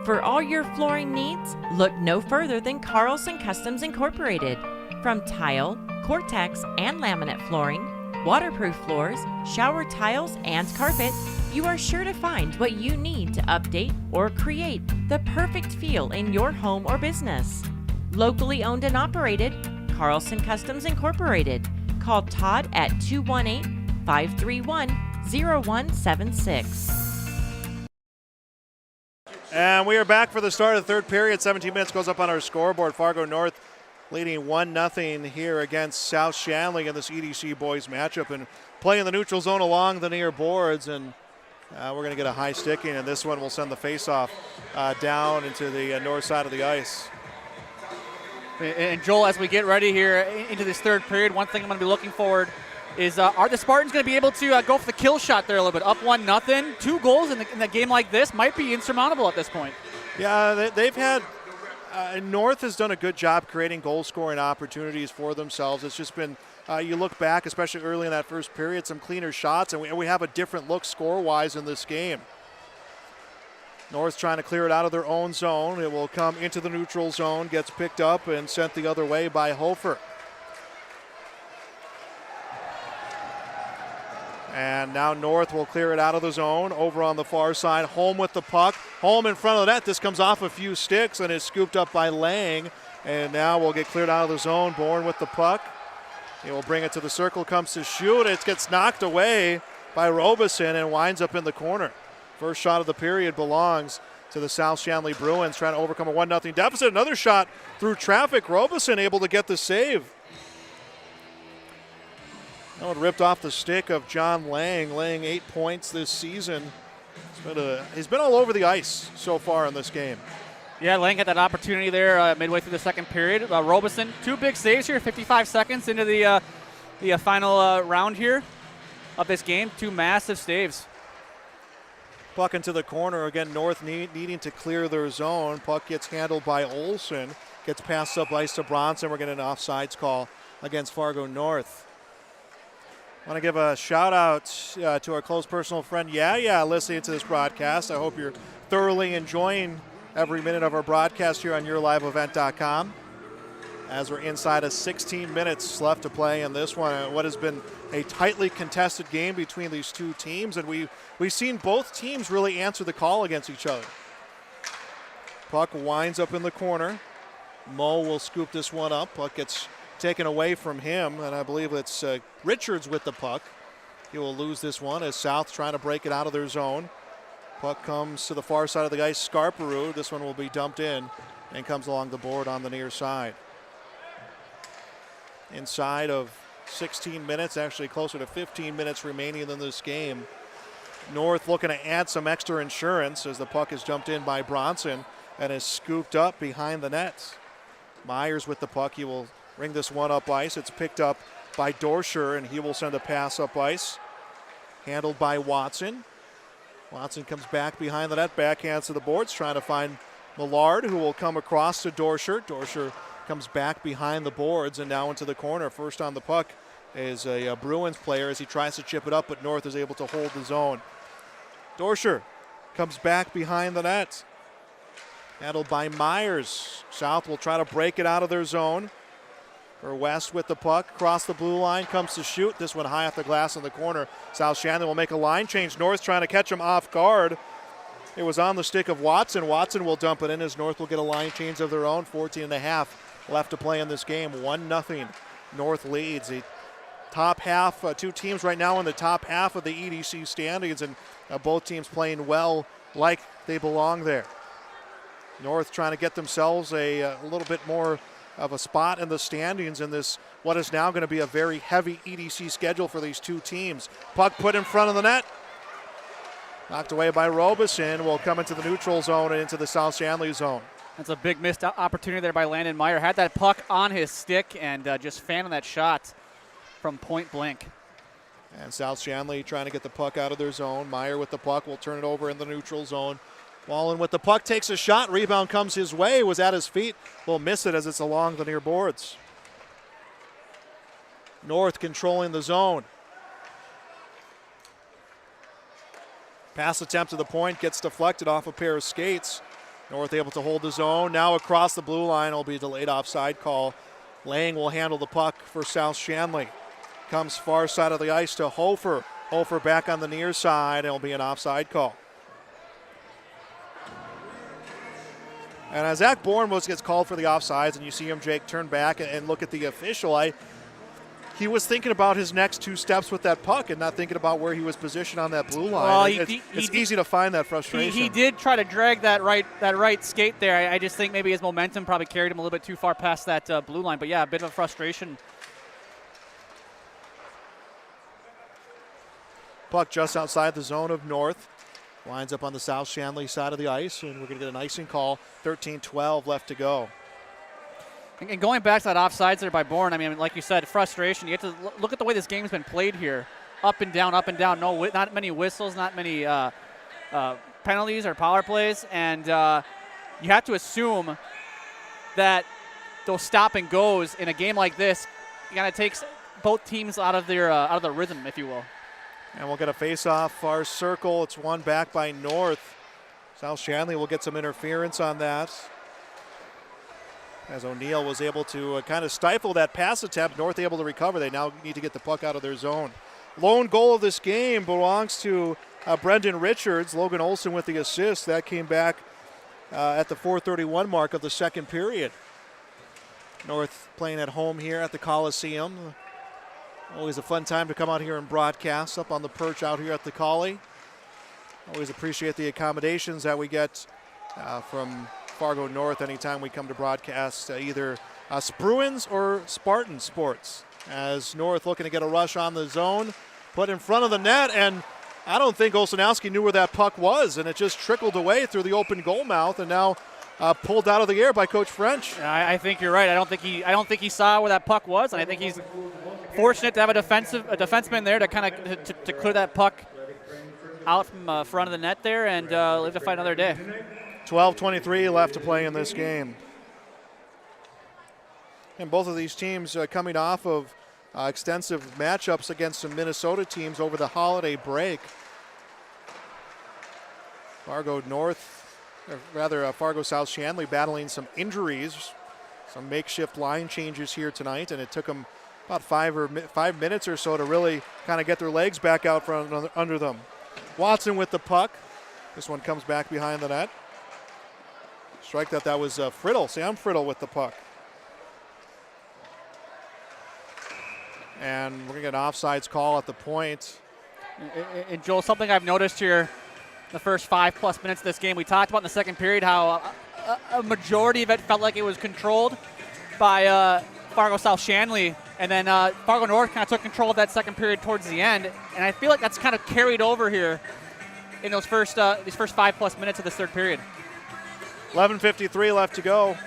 For all your flooring needs, look no further than Carlson Customs Incorporated. From tile, Cortex, and laminate flooring, waterproof floors, shower tiles, and carpet, you are sure to find what you need to update or create the perfect feel in your home or business. Locally owned and operated, Carlson Customs Incorporated. Call Todd at 218-531-0176. And we are back for the start of the third period. 17 minutes goes up on our scoreboard. Fargo North leading 1-0 here against South Shanley in this EDC boys matchup and playing the neutral zone along the near boards. And we're going to get a high sticking, and this one will send the faceoff down into the north side of the ice. And Joel, as we get ready here into this third period, one thing I'm going to be looking forward is are the Spartans going to be able to go for the kill shot there a little bit? Up 1-0, 2 goals in a game like this might be insurmountable at this point. Yeah, they've had North has done a good job creating goal-scoring opportunities for themselves. It's just been, you look back, especially early in that first period, some cleaner shots, and we have a different look score-wise in this game. North's trying to clear it out of their own zone. It will come into the neutral zone, gets picked up and sent the other way by Hofer. And now North will clear it out of the zone over on the far side. Holm with the puck. Holm in front of the net. This comes off a few sticks and is scooped up by Lang. And now we'll get cleared out of the zone. Bourne with the puck. He will bring it to the circle, comes to shoot. It gets knocked away by Robeson and winds up in the corner. First shot of the period belongs to the South Shanley Bruins, trying to overcome a 1-0 deficit. Another shot through traffic. Robeson able to get the save. That one ripped off the stick of John Lang, laying 8 points this season. He's been all over the ice so far in this game. Yeah, Lang had that opportunity there midway through the second period. Robeson, 2 big saves here, 55 seconds into the final round here of this game. 2 massive saves. Puck into the corner. Again, North needing to clear their zone. Puck gets handled by Olsen. Gets passed up ice to Bronson. We're getting an offsides call against Fargo North. I want to give a shout out to our close personal friend, listening to this broadcast. I hope you're thoroughly enjoying every minute of our broadcast here on YourLiveEvent.com. As we're inside of 16 minutes left to play in this one, what has been a tightly contested game between these two teams, and we've seen both teams really answer the call against each other. Puck winds up in the corner. Mo will scoop this one up. Puck gets taken away from him, and I believe it's Richards with the puck. He will lose this one as South trying to break it out of their zone. Puck comes to the far side of the ice. Scarperu, this one will be dumped in and comes along the board on the near side. Inside of 16 minutes, actually closer to 15 minutes remaining in this game. North looking to add some extra insurance as the puck is jumped in by Bronson and is scooped up behind the net. Myers with the puck. He will ring this one up ice. It's picked up by Dorscher, and he will send a pass up ice. Handled by Watson. Watson comes back behind the net, backhands to the boards, trying to find Millard, who will come across to Dorscher. Dorscher comes back behind the boards and now into the corner. First on the puck is a Bruins player as he tries to chip it up, but North is able to hold the zone. Dorscher comes back behind the net. Handled by Myers. South will try to break it out of their zone. Or West with the puck, across the blue line, comes to shoot. This one high off the glass in the corner. South Shanley will make a line change. North trying to catch him off guard. It was on the stick of Watson. Watson will dump it in as North will get a line change of their own. 14.5 left to play in this game. 1-0. North leads. The top half, two teams right now in the top half of the EDC standings, and both teams playing well like they belong there. North trying to get themselves a little bit more of a spot in the standings in this, what is now going to be a very heavy EDC schedule for these two teams. Puck put in front of the net. Knocked away by Robeson. Will come into the neutral zone and into the South Shanley zone. That's a big missed opportunity there by Landon Meyer. Had that puck on his stick and just fanning that shot from point blank. And South Shanley trying to get the puck out of their zone. Meyer with the puck will turn it over in the neutral zone. Wallen with the puck takes a shot. Rebound comes his way. Was at his feet. Will miss it as it's along the near boards. North controlling the zone. Pass attempt to the point gets deflected off a pair of skates. North able to hold the zone. Now across the blue line will be a delayed offside call. Lang will handle the puck for South Shanley. Comes far side of the ice to Hofer. Hofer back on the near side. And it'll be an offside call. And as Zach Bourne gets called for the offsides, and you see him, Jake, turn back and look at the official, he was thinking about his next two steps with that puck and not thinking about where he was positioned on that blue line. Well, it's easy to find that frustration. He did try to drag that right skate there. I just think maybe his momentum probably carried him a little bit too far past that blue line. But, yeah, a bit of a frustration. Puck just outside the zone of North. Lines up on the South Shanley side of the ice, and we're going to get an icing call. 13-12 left to go. And going back to that offsides there by Bourne, I mean, like you said, frustration. You have to look at the way this game's been played here. Up and down, up and down. Not many whistles, not many penalties or power plays. And you have to assume that those stop and goes in a game like this kind of takes both teams out of their rhythm, if you will. And we'll get a face-off far circle. It's won back by North. South Shanley will get some interference on that. As O'Neill was able to kind of stifle that pass attempt, North able to recover. They now need to get the puck out of their zone. Lone goal of this game belongs to Brendan Richards. Logan Olsen with the assist. That came back at the 4:31 mark of the second period. North playing at home here at the Coliseum. Always a fun time to come out here and broadcast up on the perch out here at the Collie. Always appreciate the accommodations that we get from Fargo North anytime we come to broadcast either Bruins or Spartan Sports. As North looking to get a rush on the zone, put in front of the net, and I don't think Olszanowski knew where that puck was, and it just trickled away through the open goal mouth, and now pulled out of the air by Coach French. I think you're right. I don't think he saw where that puck was, and I think he's fortunate to have a defenseman there to kind of to clear that puck out from front of the net there and live to fight another day. 12:23 left to play in this game. And both of these teams coming off of extensive matchups against some Minnesota teams over the holiday break. Fargo South Shanley battling some injuries, some makeshift line changes here tonight, and it took them about 5 minutes or so to really kind of get their legs back out from under them. Watson with the puck. This one comes back behind the net. Strike that was Friddle, Sam Friddle with the puck. And we're going to get an offsides call at the point. And Joel, something I've noticed here the first 5+ minutes of this game, we talked about in the second period how a majority of it felt like it was controlled by Fargo South Shanley, and then Fargo North kind of took control of that second period towards the end, and I feel like that's kind of carried over here in those first 5+ minutes of this third period. 11:53 left to go.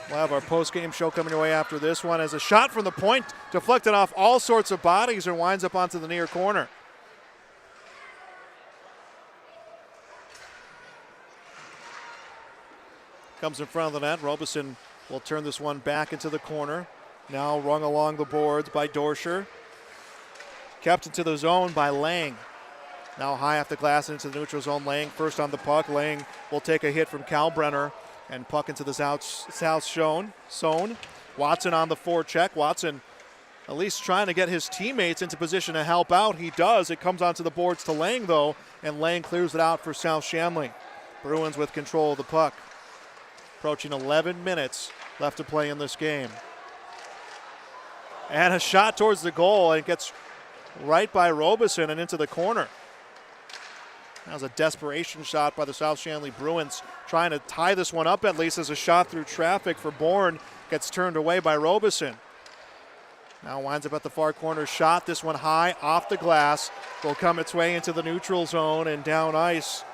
We'll have our post-game show coming your way after this one as a shot from the point deflected off all sorts of bodies and winds up onto the near corner. Comes in front of the net. Robeson will turn this one back into the corner. Now rung along the boards by Dorscher. Kept into the zone by Lang. Now high off the glass into the neutral zone. Lang first on the puck. Lang will take a hit from Kalbrenner and puck into the south zone. Watson on the forecheck. Watson at least trying to get his teammates into position to help out. He does. It comes onto the boards to Lang though, and Lang clears it out for South Shanley. Bruins with control of the puck. Approaching 11 minutes left to play in this game. And a shot towards the goal, and it gets right by Robeson and into the corner. That was a desperation shot by the South Shanley Bruins, trying to tie this one up at least as a shot through traffic for Bourne gets turned away by Robeson. Now winds up at the far corner shot. This one high off the glass will come its way into the neutral zone and down ice.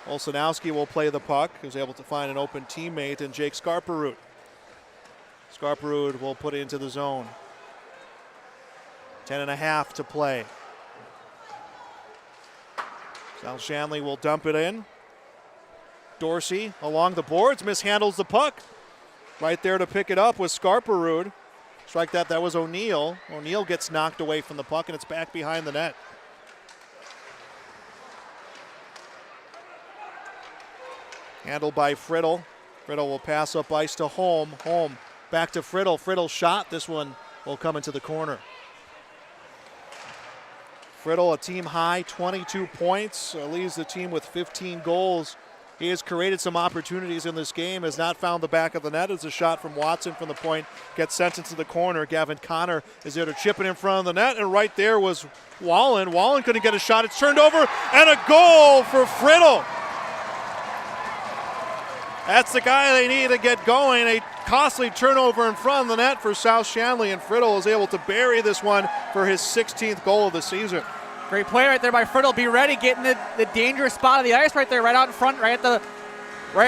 Olszanowski will play the puck. He was able to find an open teammate in Jake Skarperud. Skarperud will put it into the zone. 10.5 to play. South Shanley will dump it in. Dorsey along the boards, mishandles the puck. Right there to pick it up was Skarperud. Strike that was O'Neill. O'Neill gets knocked away from the puck, and it's back behind the net. Handled by Friddle. Friddle will pass up ice to Holm. Holm back to Friddle. Friddle shot. This one will come into the corner. Friddle, a team high, 22 points. Leaves the team with 15 goals. He has created some opportunities in this game, has not found the back of the net as a shot from Watson from the point gets sent into the corner. Gavin Connor is there to chip it in front of the net, and right there was Wallen. Wallen couldn't get a shot. It's turned over, and a goal for Friddle. That's the guy they need to get going. A costly turnover in front of the net for South Shanley, and Friddle is able to bury this one for his 16th goal of the season. Great play right there by Friddle. Be ready, getting the dangerous spot of the ice right there, right out in front, right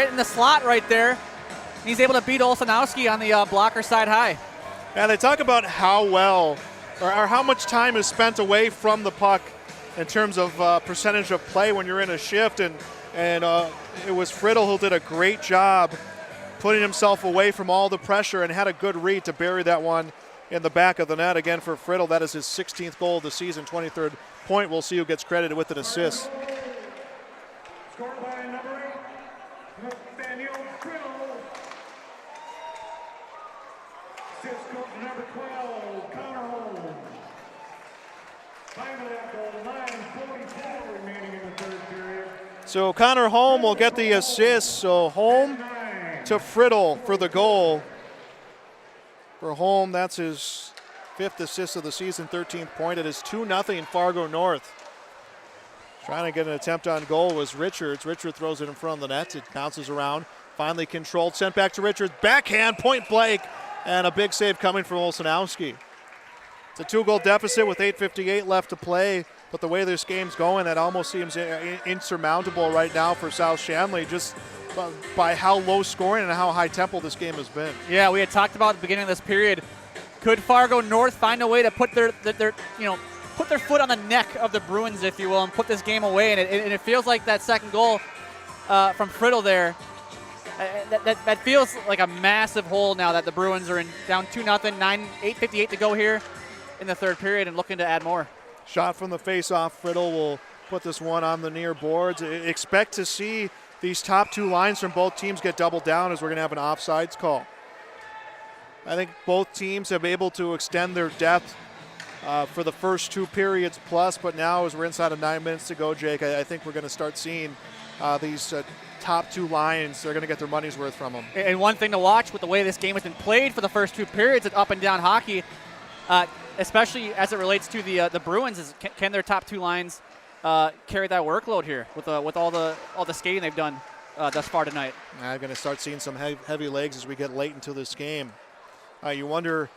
in the slot right there. He's able to beat Olszanowski on the blocker side high. And they talk about how well or how much time is spent away from the puck in terms of percentage of play when you're in a shift, and it was Friddle who did a great job putting himself away from all the pressure and had a good read to bury that one in the back of the net. Again for Friddle, that is his 16th goal of the season, 23rd point. We'll see who gets credited with an assist. Scored by number 8, Nathaniel Friddle. Assist goes to number 12, Connor Holm. Time of that goal, 9:44 remaining in the third period. So Connor Holm will get the assist. So Holm to Friddle for the goal. For Holm, that's his fifth assist of the season, 13th point. It is 2-0 Fargo North. Trying to get an attempt on goal was Richards. Richards throws it in front of the net. It bounces around, finally controlled, sent back to Richards. Backhand, point blank, and a big save coming from Olsenowski. It's a 2-goal deficit with 8:58 left to play, but the way this game's going, that almost seems insurmountable right now for South Shanley, just by how low scoring and how high tempo this game has been. Yeah, we had talked about at the beginning of this period, could Fargo North find a way to put their put their foot on the neck of the Bruins, if you will, and put this game away? And it feels like that second goal from Friddle there, that feels like a massive hole now that the Bruins are in down 2-0, 8:58 to go here in the third period and looking to add more. Shot from the face-off. Friddle will put this one on the near boards. Expect to see these top two lines from both teams get doubled down as we're going to have an offsides call. I think both teams have been able to extend their depth for the first two periods plus, but now as we're inside of 9 minutes to go, Jake, I think we're going to start seeing these top two lines. They're going to get their money's worth from them. And one thing to watch with the way this game has been played for the first two periods, it's up and down hockey, especially as it relates to the Bruins, is can their top two lines carry that workload here with all the skating they've done thus far tonight. I'm going to start seeing some heavy legs as we get late into this game. You wonder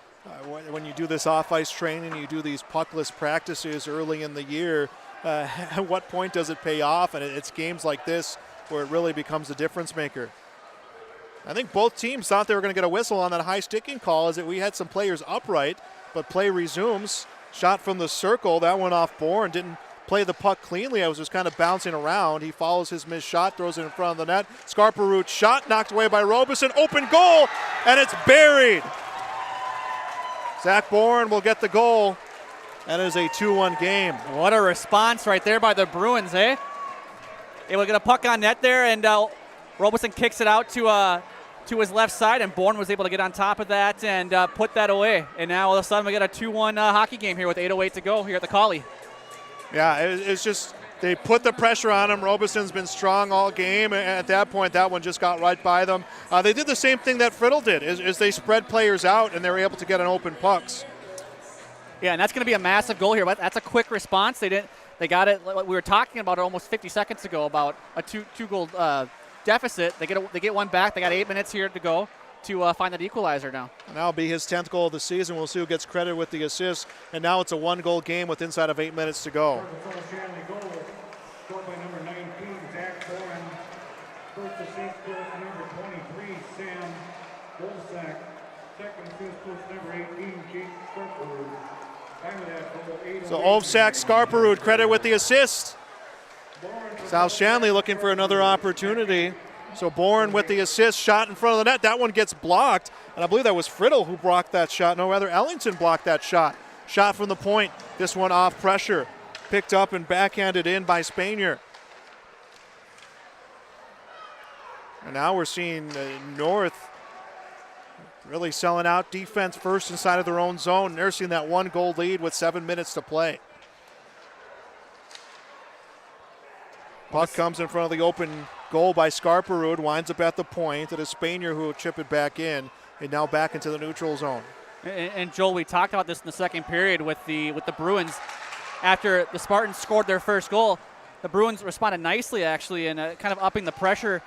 when you do this off-ice training, you do these puckless practices early in the year, at what point does it pay off? And it's games like this where it really becomes a difference maker. I think both teams thought they were going to get a whistle on that high sticking call, as we had some players upright, but play resumes. Shot from the circle, that went off Bourne, didn't play the puck cleanly. I was just kind of bouncing around. He follows his missed shot, throws it in front of the net. Scarperoot shot, knocked away by Robeson. Open goal, and it's buried. Zach Bourne will get the goal. That is a 2-1 game. What a response right there by the Bruins, eh? Able to get a puck on net there, and Robeson kicks it out to his left side, and Bourne was able to get on top of that and put that away. And now all of a sudden we got a 2-1 hockey game here with 8:08 to go here at the Collie. Yeah, it's just they put the pressure on him. Robeson's been strong all game, and at that point, that one just got right by them. They did the same thing that Friddle did, is they spread players out, and they were able to get an open pucks. Yeah, and that's going to be a massive goal here. But that's a quick response. They got it. We were talking about it almost 50 seconds ago about a two-goal deficit. They get one back. They got 8 minutes here to go to find that equalizer now. And that'll be his 10th goal of the season. We'll see who gets credit with the assist. And now it's a 1-goal game with inside of 8 minutes to go. Scored by number 19, Zach Bourne. First assist goes to number 23, Sam Wolsack. Second assist goes to number 18, Jake Scarperood. So Olsack, Scarperood, credit with the assist. South Shanley looking for another opportunity. So Bourne with the assist, shot in front of the net. That one gets blocked, and I believe that was Friddle who blocked that shot. No, rather Ellington blocked that shot. Shot from the point. This one off pressure. Picked up and backhanded in by Spanier. And now we're seeing North really selling out defense first inside of their own zone, nursing that 1-goal lead with 7 minutes to play. Puck comes in front of the open goal by Scarperood, winds up at the point. It is Spanier who will chip it back in, and now back into the neutral zone. And Joel, we talked about this in the second period with the Bruins. After the Spartans scored their first goal, the Bruins responded nicely, actually, and kind of upping the pressure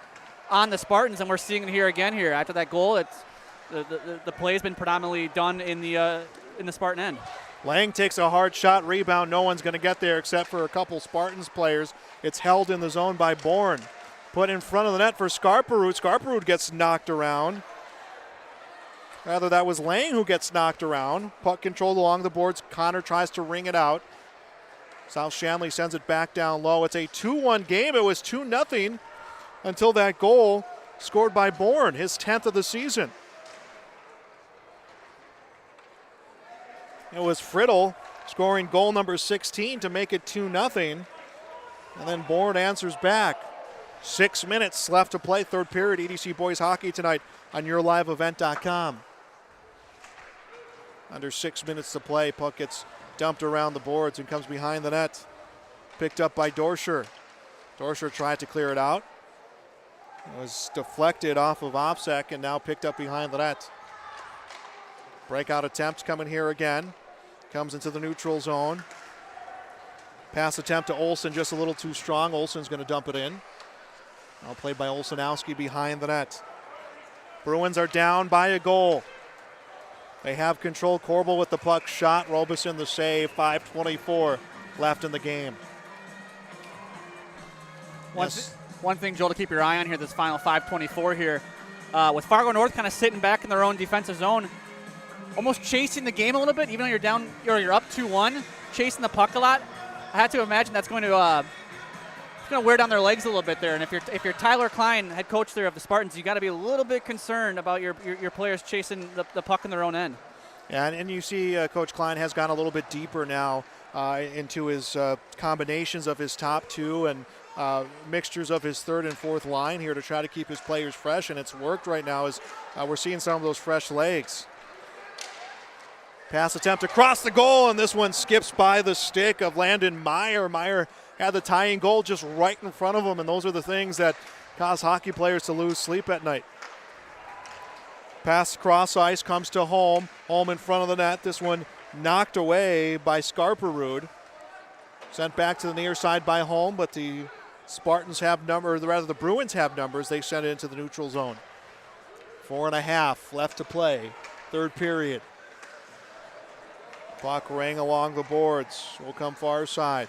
on the Spartans. And we're seeing it here again here. After that goal, it's the play has been predominantly done in the Spartan end. Lang takes a hard shot, rebound. No one's going to get there except for a couple Spartans players. It's held in the zone by Bourne. Put in front of the net for Scarperood. Scarperood gets knocked around. Rather, that was Lang who gets knocked around. Puck controlled along the boards. Connor tries to ring it out. South Shanley sends it back down low. It's a 2-1 game. It was 2-0 until that goal scored by Bourne, his 10th of the season. It was Friddle scoring goal number 16 to make it 2-0. And then Bourne answers back. 6 minutes left to play, third period. EDC Boys Hockey tonight on yourliveevent.com. Under 6 minutes to play, puck gets dumped around the boards and comes behind the net. Picked up by Dorscher. Dorscher tried to clear it out. It was deflected off of Opsek and now picked up behind the net. Breakout attempts coming here again. comes into the neutral zone. Pass attempt to Olsen, just a little too strong. Olsen's going to dump it in. Now played by Olsenowski behind the net. Bruins are down by a goal. They have control. Corbel with the puck shot. Robeson the save. 5:24 left in the game. One thing, Joel, to keep your eye on here, this final 5:24 here. With Fargo North kind of sitting back in their own defensive zone, almost chasing the game a little bit, even though you're down or you're up 2-1, chasing the puck a lot. I had to imagine that's going to wear down their legs a little bit there. And if you're Tyler Klein, head coach there of the Spartans, you got to be a little bit concerned about your players chasing the puck in their own end. Yeah, and you see Coach Klein has gone a little bit deeper now into his combinations of his top two and mixtures of his third and fourth line here to try to keep his players fresh, and it's worked right now as we're seeing some of those fresh legs. Pass attempt across the goal, and this one skips by the stick of Landon Meyer. Meyer had the tying goal just right in front of him, and those are the things that cause hockey players to lose sleep at night. Pass across ice comes to Holm. Holm in front of the net. This one knocked away by Skarperud. Sent back to the near side by Holm, but the Spartans have the Bruins have numbers. They send it into the neutral zone. 4.5 left to play. Third period. Puck rang along the boards. Will come far side.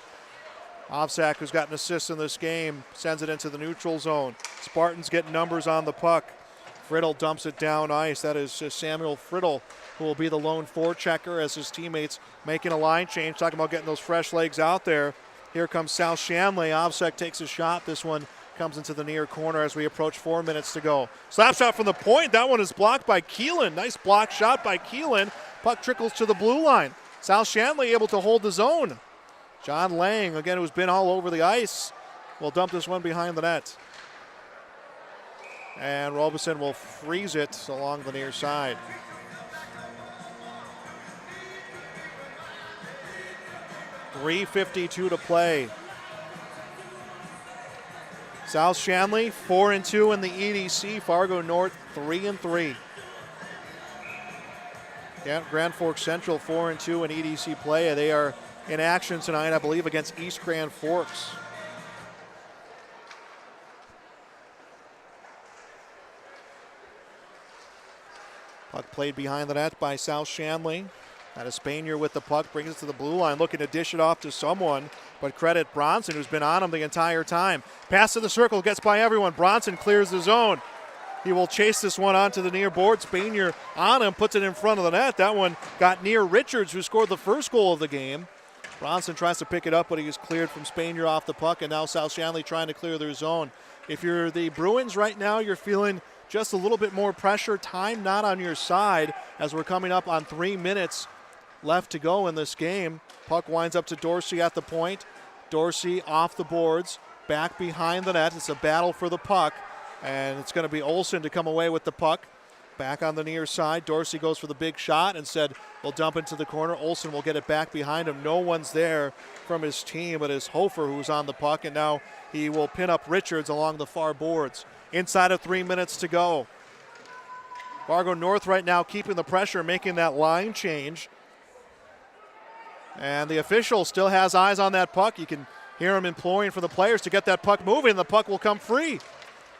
Ovsak, who's got an assist in this game, sends it into the neutral zone. Spartans get numbers on the puck. Friddle dumps it down ice. That is Samuel Friddle, who will be the lone forechecker as his teammates making a line change. Talking about getting those fresh legs out there. Here comes South Shanley. Ovsak takes a shot. This one comes into the near corner as we approach 4 minutes to go. Slap shot from the point. That one is blocked by Keelan. Nice block shot by Keelan. Puck trickles to the blue line. South Shanley able to hold the zone. John Lang, again, who's been all over the ice, will dump this one behind the net. And Robeson will freeze it along the near side. .352 to play. South Shanley 4-2 in the EDC. Fargo North 3-3. Grand Forks Central 4-2 in EDC play. They are in action tonight, I believe, against East Grand Forks. Puck played behind the net by South Shanley. That is Spanier with the puck, brings it to the blue line, looking to dish it off to someone, but credit Bronson, who's been on him the entire time. Pass to the circle, gets by everyone. Bronson clears the zone. He will chase this one onto the near board. Spanier on him, puts it in front of the net. That one got near Richards, who scored the first goal of the game. Bronson tries to pick it up, but he is cleared from Spanier off the puck, and now South Shanley trying to clear their zone. If you're the Bruins right now, you're feeling just a little bit more pressure. Time not on your side as we're coming up on 3 minutes left to go in this game. Puck winds up to Dorsey at the point. Dorsey off the boards, back behind the net. It's a battle for the puck, and it's going to be Olsen to come away with the puck. Back on the near side, Dorsey goes for the big shot and said, we'll dump into the corner. Olsen will get it back behind him. No one's there from his team, but it's Hofer who's on the puck, and now he will pin up Richards along the far boards. Inside of 3 minutes to go. Fargo North right now keeping the pressure, making that line change. And the official still has eyes on that puck. You can hear him imploring for the players to get that puck moving. The puck will come free.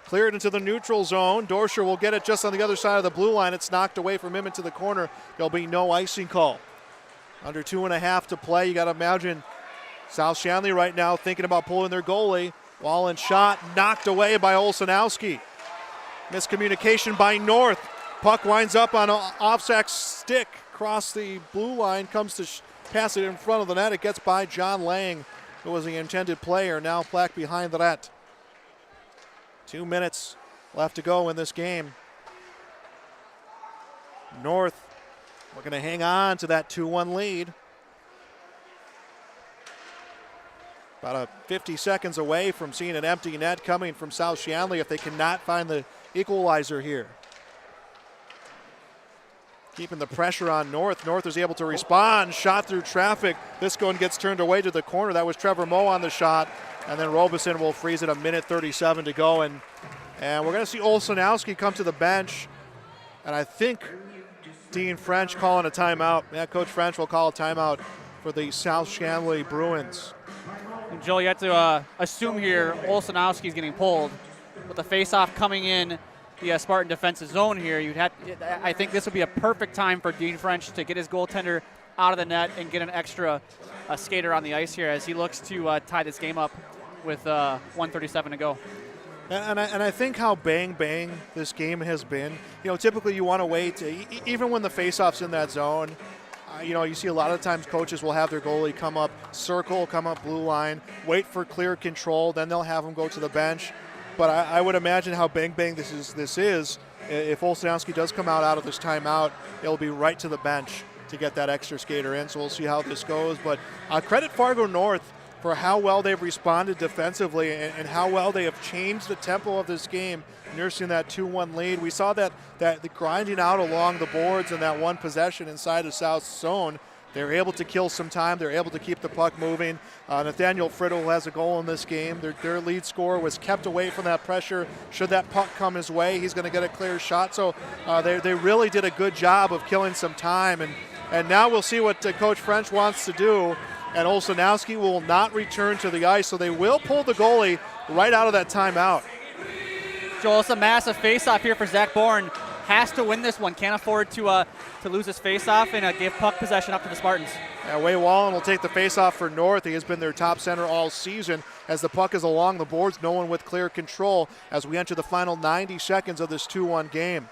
Cleared into the neutral zone. Dorscher will get it just on the other side of the blue line. It's knocked away from him into the corner. There'll be no icing call. Under 2.5 to play. You got to imagine South Shanley right now thinking about pulling their goalie. Wallen shot knocked away by Olsenowski. Miscommunication by North. Puck winds up on Ovsak's stick. Across the blue line. Comes to pass it in front of the net. It gets by John Lang, who was the intended player. Now Plack behind the net. 2 minutes left to go in this game. North, we're going to hang on to that 2-1 lead. About 50 seconds away from seeing an empty net coming from South Shanley if they cannot find the equalizer here. Keeping the pressure on North. North is able to respond. Shot through traffic. This one gets turned away to the corner. That was Trevor Moe on the shot. And then Robeson will freeze it. 1:37 to go. And we're going to see Olsenowski come to the bench. And I think Dean French calling a timeout. Yeah, Coach French will call a timeout for the South Shanley Bruins. And Joel, you have to assume here Olsenowski's getting pulled. With the face-off coming in the Spartan defensive zone here, I think this would be a perfect time for Dean French to get his goaltender out of the net and get an extra skater on the ice here as he looks to tie this game up with 1:37 to go. And I think how bang this game has been. Typically you want to wait, even when the face-off's in that zone. You see a lot of times coaches will have their goalie come up circle, come up blue line, wait for clear control, then they'll have him go to the bench. But I would imagine how bang this is. If Olsenowski does come out of this timeout, it'll be right to the bench to get that extra skater in. So we'll see how this goes. But credit Fargo North for how well they've responded defensively and how well they have changed the tempo of this game, nursing that 2-1 lead. We saw that the grinding out along the boards and that one possession inside the South zone. They're able to kill some time. They're able to keep the puck moving. Nathaniel Friddle has a goal in this game. Their lead scorer was kept away from that pressure. Should that puck come his way, he's going to get a clear shot. So they really did a good job of killing some time. And now we'll see what Coach French wants to do. And Olsenowski will not return to the ice, so they will pull the goalie right out of that timeout. Joel, it's a massive face-off here for Zach Bourne. Has to win this one. Can't afford to lose his face-off and give puck possession up to the Spartans. Wade Wallen will take the face-off for North. He has been their top center all season. As the puck is along the boards, no one with clear control as we enter the final 90 seconds of this 2-1 game.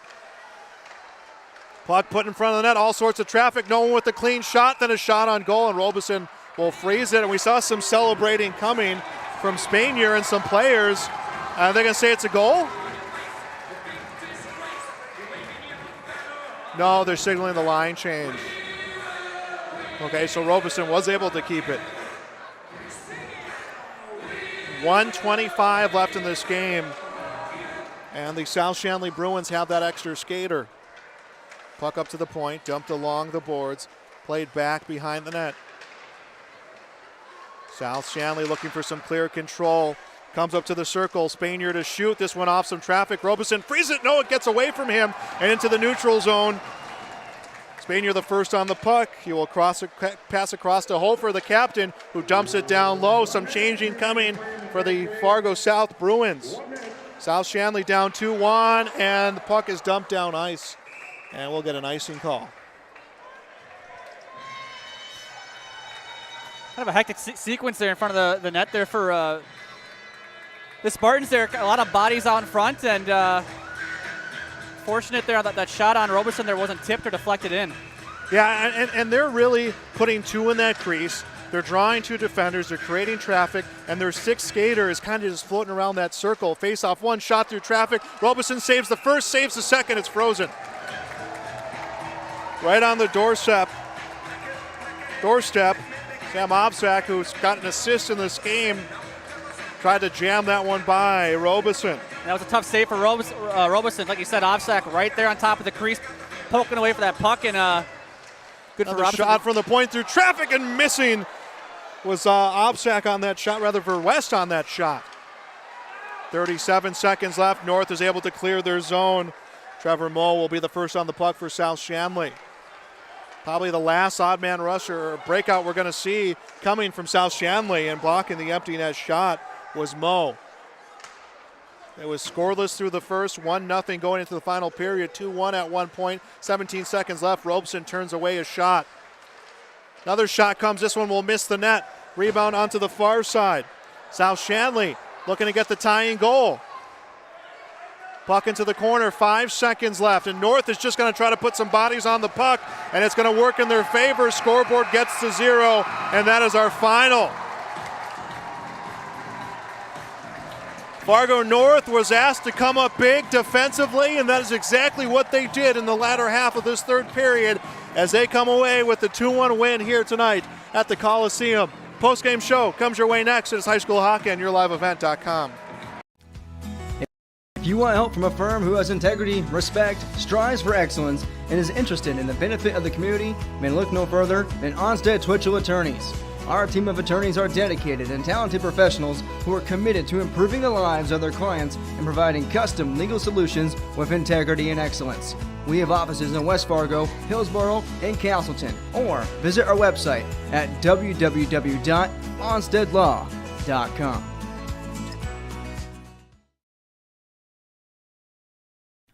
Puck put in front of the net, all sorts of traffic. No one with a clean shot, then a shot on goal, and Robeson will freeze it. And we saw some celebrating coming from Spanier and some players. They're going to say it's a goal? No, they're signaling the line change. Okay, so Robeson was able to keep it. 1:25 left in this game. And the South Shanley Bruins have that extra skater. Puck up to the point, dumped along the boards, played back behind the net. South Shanley looking for some clear control. Comes up to the circle, Spanier to shoot. This one off some traffic. Robeson frees it. No, it gets away from him and into the neutral zone. Spanier the first on the puck. He will pass across to Hofer, the captain, who dumps it down low. Some changing coming for the Fargo South Bruins. South Shanley down 2-1, and the puck is dumped down ice. And we'll get an icing call. Kind of a hectic sequence there in front of the net there for the Spartans. There a lot of bodies out in front, and fortunate there that shot on Robeson there wasn't tipped or deflected in. Yeah, and they're really putting two in that crease. They're drawing two defenders. They're creating traffic, and their sixth skater is kind of just floating around that circle. Face off one, shot through traffic. Robeson saves the first, saves the second. It's frozen. Right on the doorstep. Sam Obsack, who's got an assist in this game, tried to jam that one by Robeson. That was a tough save for Robeson. Like you said, Obsack right there on top of the crease, poking away for that puck, and good for Robeson. Shot from the point through traffic and missing was Obsack on that shot, rather for West on that shot. 37 seconds left. North is able to clear their zone. Trevor Moe will be the first on the puck for South Shanley. Probably the last odd man rush or breakout we're going to see coming from South Shanley, and blocking the empty net shot was Moe. It was scoreless through the first, 1-0 going into the final period, 2-1 at one point, 17 seconds left. Robeson turns away a shot. Another shot comes, this one will miss the net. Rebound onto the far side. South Shanley looking to get the tying goal. Puck into the corner, 5 seconds left, and North is just going to try to put some bodies on the puck, and it's going to work in their favor. Scoreboard gets to 0, and that is our final. Fargo North was asked to come up big defensively, and that is exactly what they did in the latter half of this third period as they come away with the 2-1 win here tonight at the Coliseum. Post-game show comes your way next. It's High School Hockey on YourLiveEvent.com. If you want help from a firm who has integrity, respect, strives for excellence, and is interested in the benefit of the community, then look no further than Onstead Twitchell Attorneys. Our team of attorneys are dedicated and talented professionals who are committed to improving the lives of their clients and providing custom legal solutions with integrity and excellence. We have offices in West Fargo, Hillsboro, and Castleton. Or visit our website at www.onsteadlaw.com.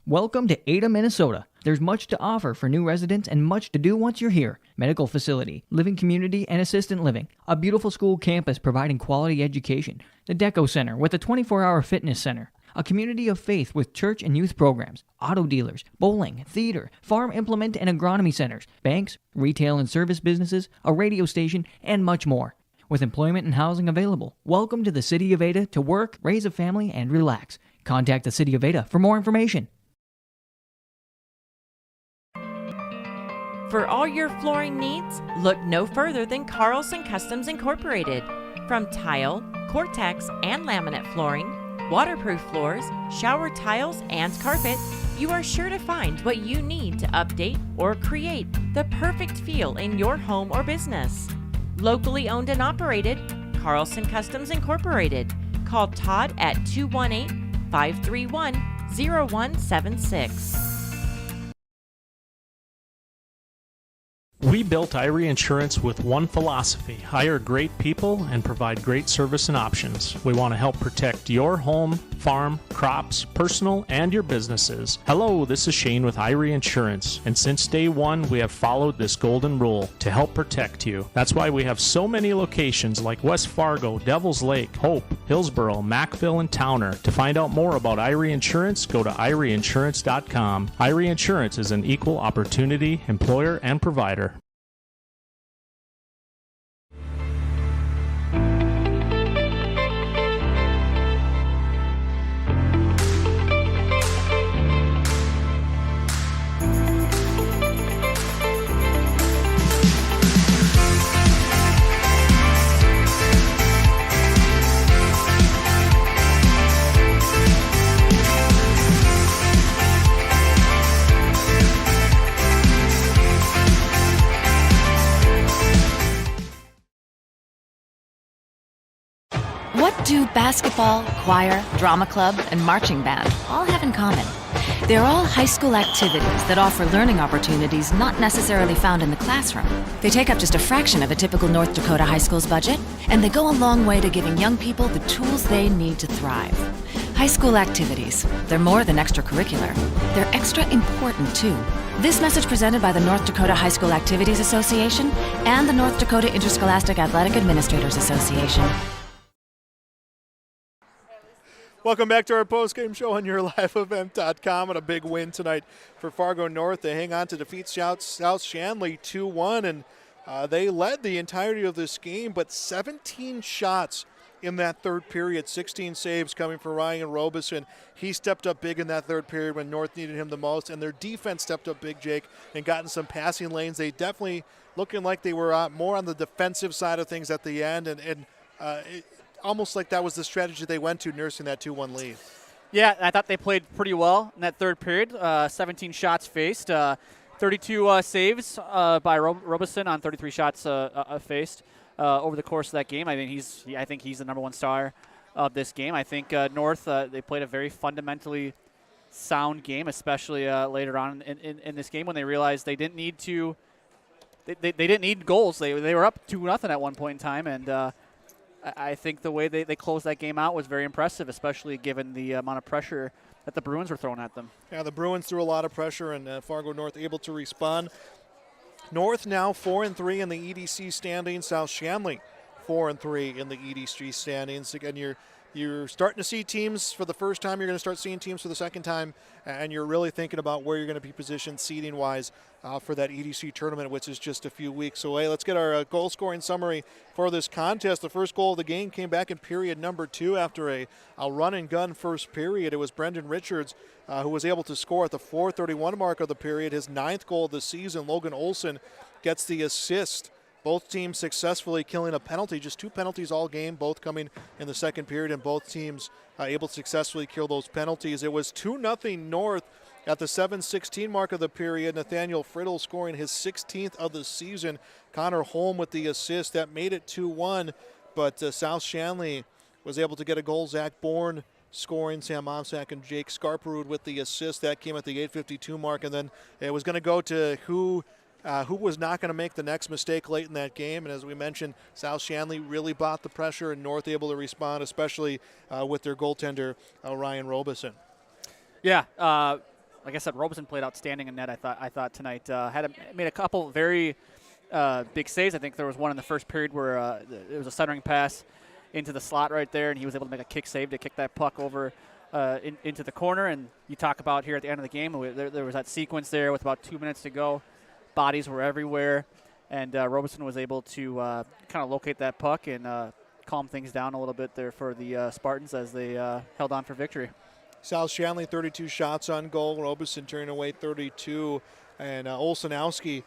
Welcome to Ada, Minnesota. There's much to offer for new residents and much to do once you're here. Medical facility, living community, and assistant living. A beautiful school campus providing quality education. The Deco Center with a 24-hour fitness center. A community of faith with church and youth programs. Auto dealers, bowling, theater, farm implement and agronomy centers. Banks, retail and service businesses, a radio station, and much more. With employment and housing available. Welcome to the City of Ada to work, raise a family, and relax. Contact the City of Ada for more information. For all your flooring needs, look no further than Carlson Customs Incorporated. From tile, Cortex, and laminate flooring, waterproof floors, shower tiles, and carpet, you are sure to find what you need to update or create the perfect feel in your home or business. Locally owned and operated, Carlson Customs Incorporated. Call Todd at 218-531-0176. We built Irie Insurance with one philosophy: hire great people and provide great service and options. We want to help protect your home, farm, crops, personal, and your businesses. Hello, this is Shane with Irie Insurance, and since day one, we have followed this golden rule to help protect you. That's why we have so many locations like West Fargo, Devils Lake, Hope, Hillsboro, Mackville, and Towner. To find out more about Irie Insurance, go to IrieInsurance.com. Irie Insurance is an equal opportunity employer and provider. What do basketball, choir, drama club, and marching band all have in common? They're all high school activities that offer learning opportunities not necessarily found in the classroom. They take up just a fraction of a typical North Dakota high school's budget, and they go a long way to giving young people the tools they need to thrive. High school activities, they're more than extracurricular. They're extra important, too. This message presented by the North Dakota High School Activities Association and the North Dakota Interscholastic Athletic Administrators Association. Welcome back to our post-game show on YourLiveEvent.com, and a big win tonight for Fargo North. They hang on to defeat South Shanley 2-1, and they led the entirety of this game, but 17 shots in that third period, 16 saves coming from Ryan Robeson. He stepped up big in that third period when North needed him the most, and their defense stepped up big, Jake, and got in some passing lanes. They definitely looking like they were more on the defensive side of things at the end, and almost like that was the strategy they went to, nursing that 2-1 lead. Yeah, I thought they played pretty well in that third period. 17 shots faced, 32 saves by Robeson on 33 shots faced over the course of that game. I think he's the number one star of this game. I think North, they played a very fundamentally sound game, especially later on in this game when they realized they didn't need to. They didn't need goals. They were up 2-0 at one point in time, and I think the way they closed that game out was very impressive, especially given the amount of pressure that the Bruins were throwing at them. Yeah, the Bruins threw a lot of pressure, and Fargo North able to respond. North now 4-3 in the EDC standings. South Shanley 4-3 in the EDC standings. Again, you're starting to see teams for the first time. You're going to start seeing teams for the second time, and you're really thinking about where you're going to be positioned seeding-wise for that EDC tournament, which is just a few weeks away. Let's get our goal-scoring summary for this contest. The first goal of the game came back in period number 2 after a run-and-gun first period. It was Brendan Richards who was able to score at the 4:31 mark of the period, his 9th goal of the season. Logan Olson gets the assist. Both teams successfully killing a penalty, just 2 penalties all game, both coming in the second period, and both teams able to successfully kill those penalties. It was 2-0 North at the 7:16 mark of the period. Nathaniel Friddle scoring his 16th of the season. Connor Holm with the assist. That made it 2-1, but South Shanley was able to get a goal. Zach Bourne scoring. Sam Momsak and Jake Scarperud with the assist. That came at the 8:52 mark, and then it was going to go to who was not going to make the next mistake late in that game. And as we mentioned, South Shanley really bought the pressure, and North able to respond, especially with their goaltender, Ryan Robeson. Yeah, like I said, Robeson played outstanding in net. I thought tonight made a couple very big saves. I think there was one in the first period where it was a centering pass into the slot right there, and he was able to make a kick save to kick that puck over into the corner. And you talk about here at the end of the game, there was that sequence there with about 2 minutes to go. Bodies were everywhere, and Robeson was able to kind of locate that puck and calm things down a little bit there for the Spartans as they held on for victory. South Shanley 32 shots on goal. Robeson turning away 32. And Noah Olsenowski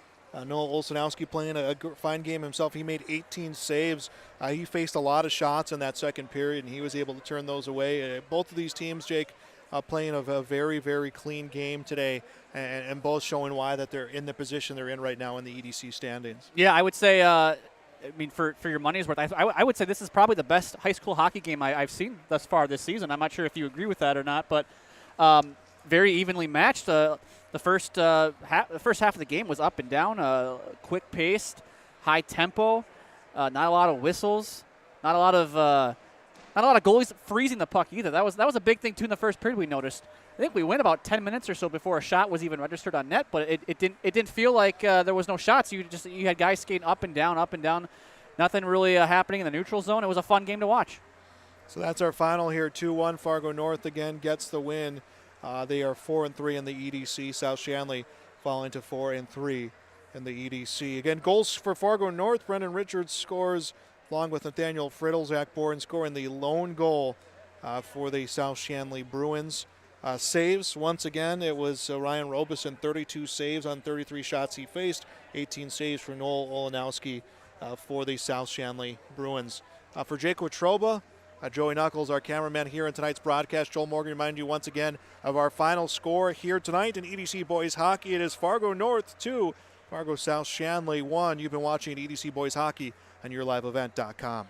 playing a fine game himself. He made 18 saves. He faced a lot of shots in that second period, and he was able to turn those away. Both of these teams, Jake, playing a very, very clean game today, and both showing why that they're in the position they're in right now in the EDC standings. Yeah, I would say, for your money's worth, I would say this is probably the best high school hockey game I've seen thus far this season. I'm not sure if you agree with that or not, but very evenly matched. The first half of the game was up and down, quick paced, high tempo, not a lot of whistles, not a lot of goalies freezing the puck either. That was a big thing too in the first period. We noticed. I think we went about 10 minutes or so before a shot was even registered on net, but it didn't feel like there was no shots. You had guys skating up and down, nothing really happening in the neutral zone. It was a fun game to watch. So that's our final here. 2-1. Fargo North again gets the win. They are 4-3 in the EDC. South Shanley falling to 4-3 in the EDC. Again, goals for Fargo North. Brendan Richards scores along with Nathaniel Friddle. Zach Boren scoring the lone goal for the South Shanley Bruins. Saves, once again, it was Ryan Robeson, 32 saves on 33 shots he faced, 18 saves for Noel Olenowski for the South Shanley Bruins. For Jake Watroba, Joey Knuckles, our cameraman here in tonight's broadcast. Joel Morgan reminding you once again of our final score here tonight in EDC Boys Hockey. It is Fargo North 2, Fargo South Shanley 1. You've been watching EDC Boys Hockey on YourLiveEvent.com.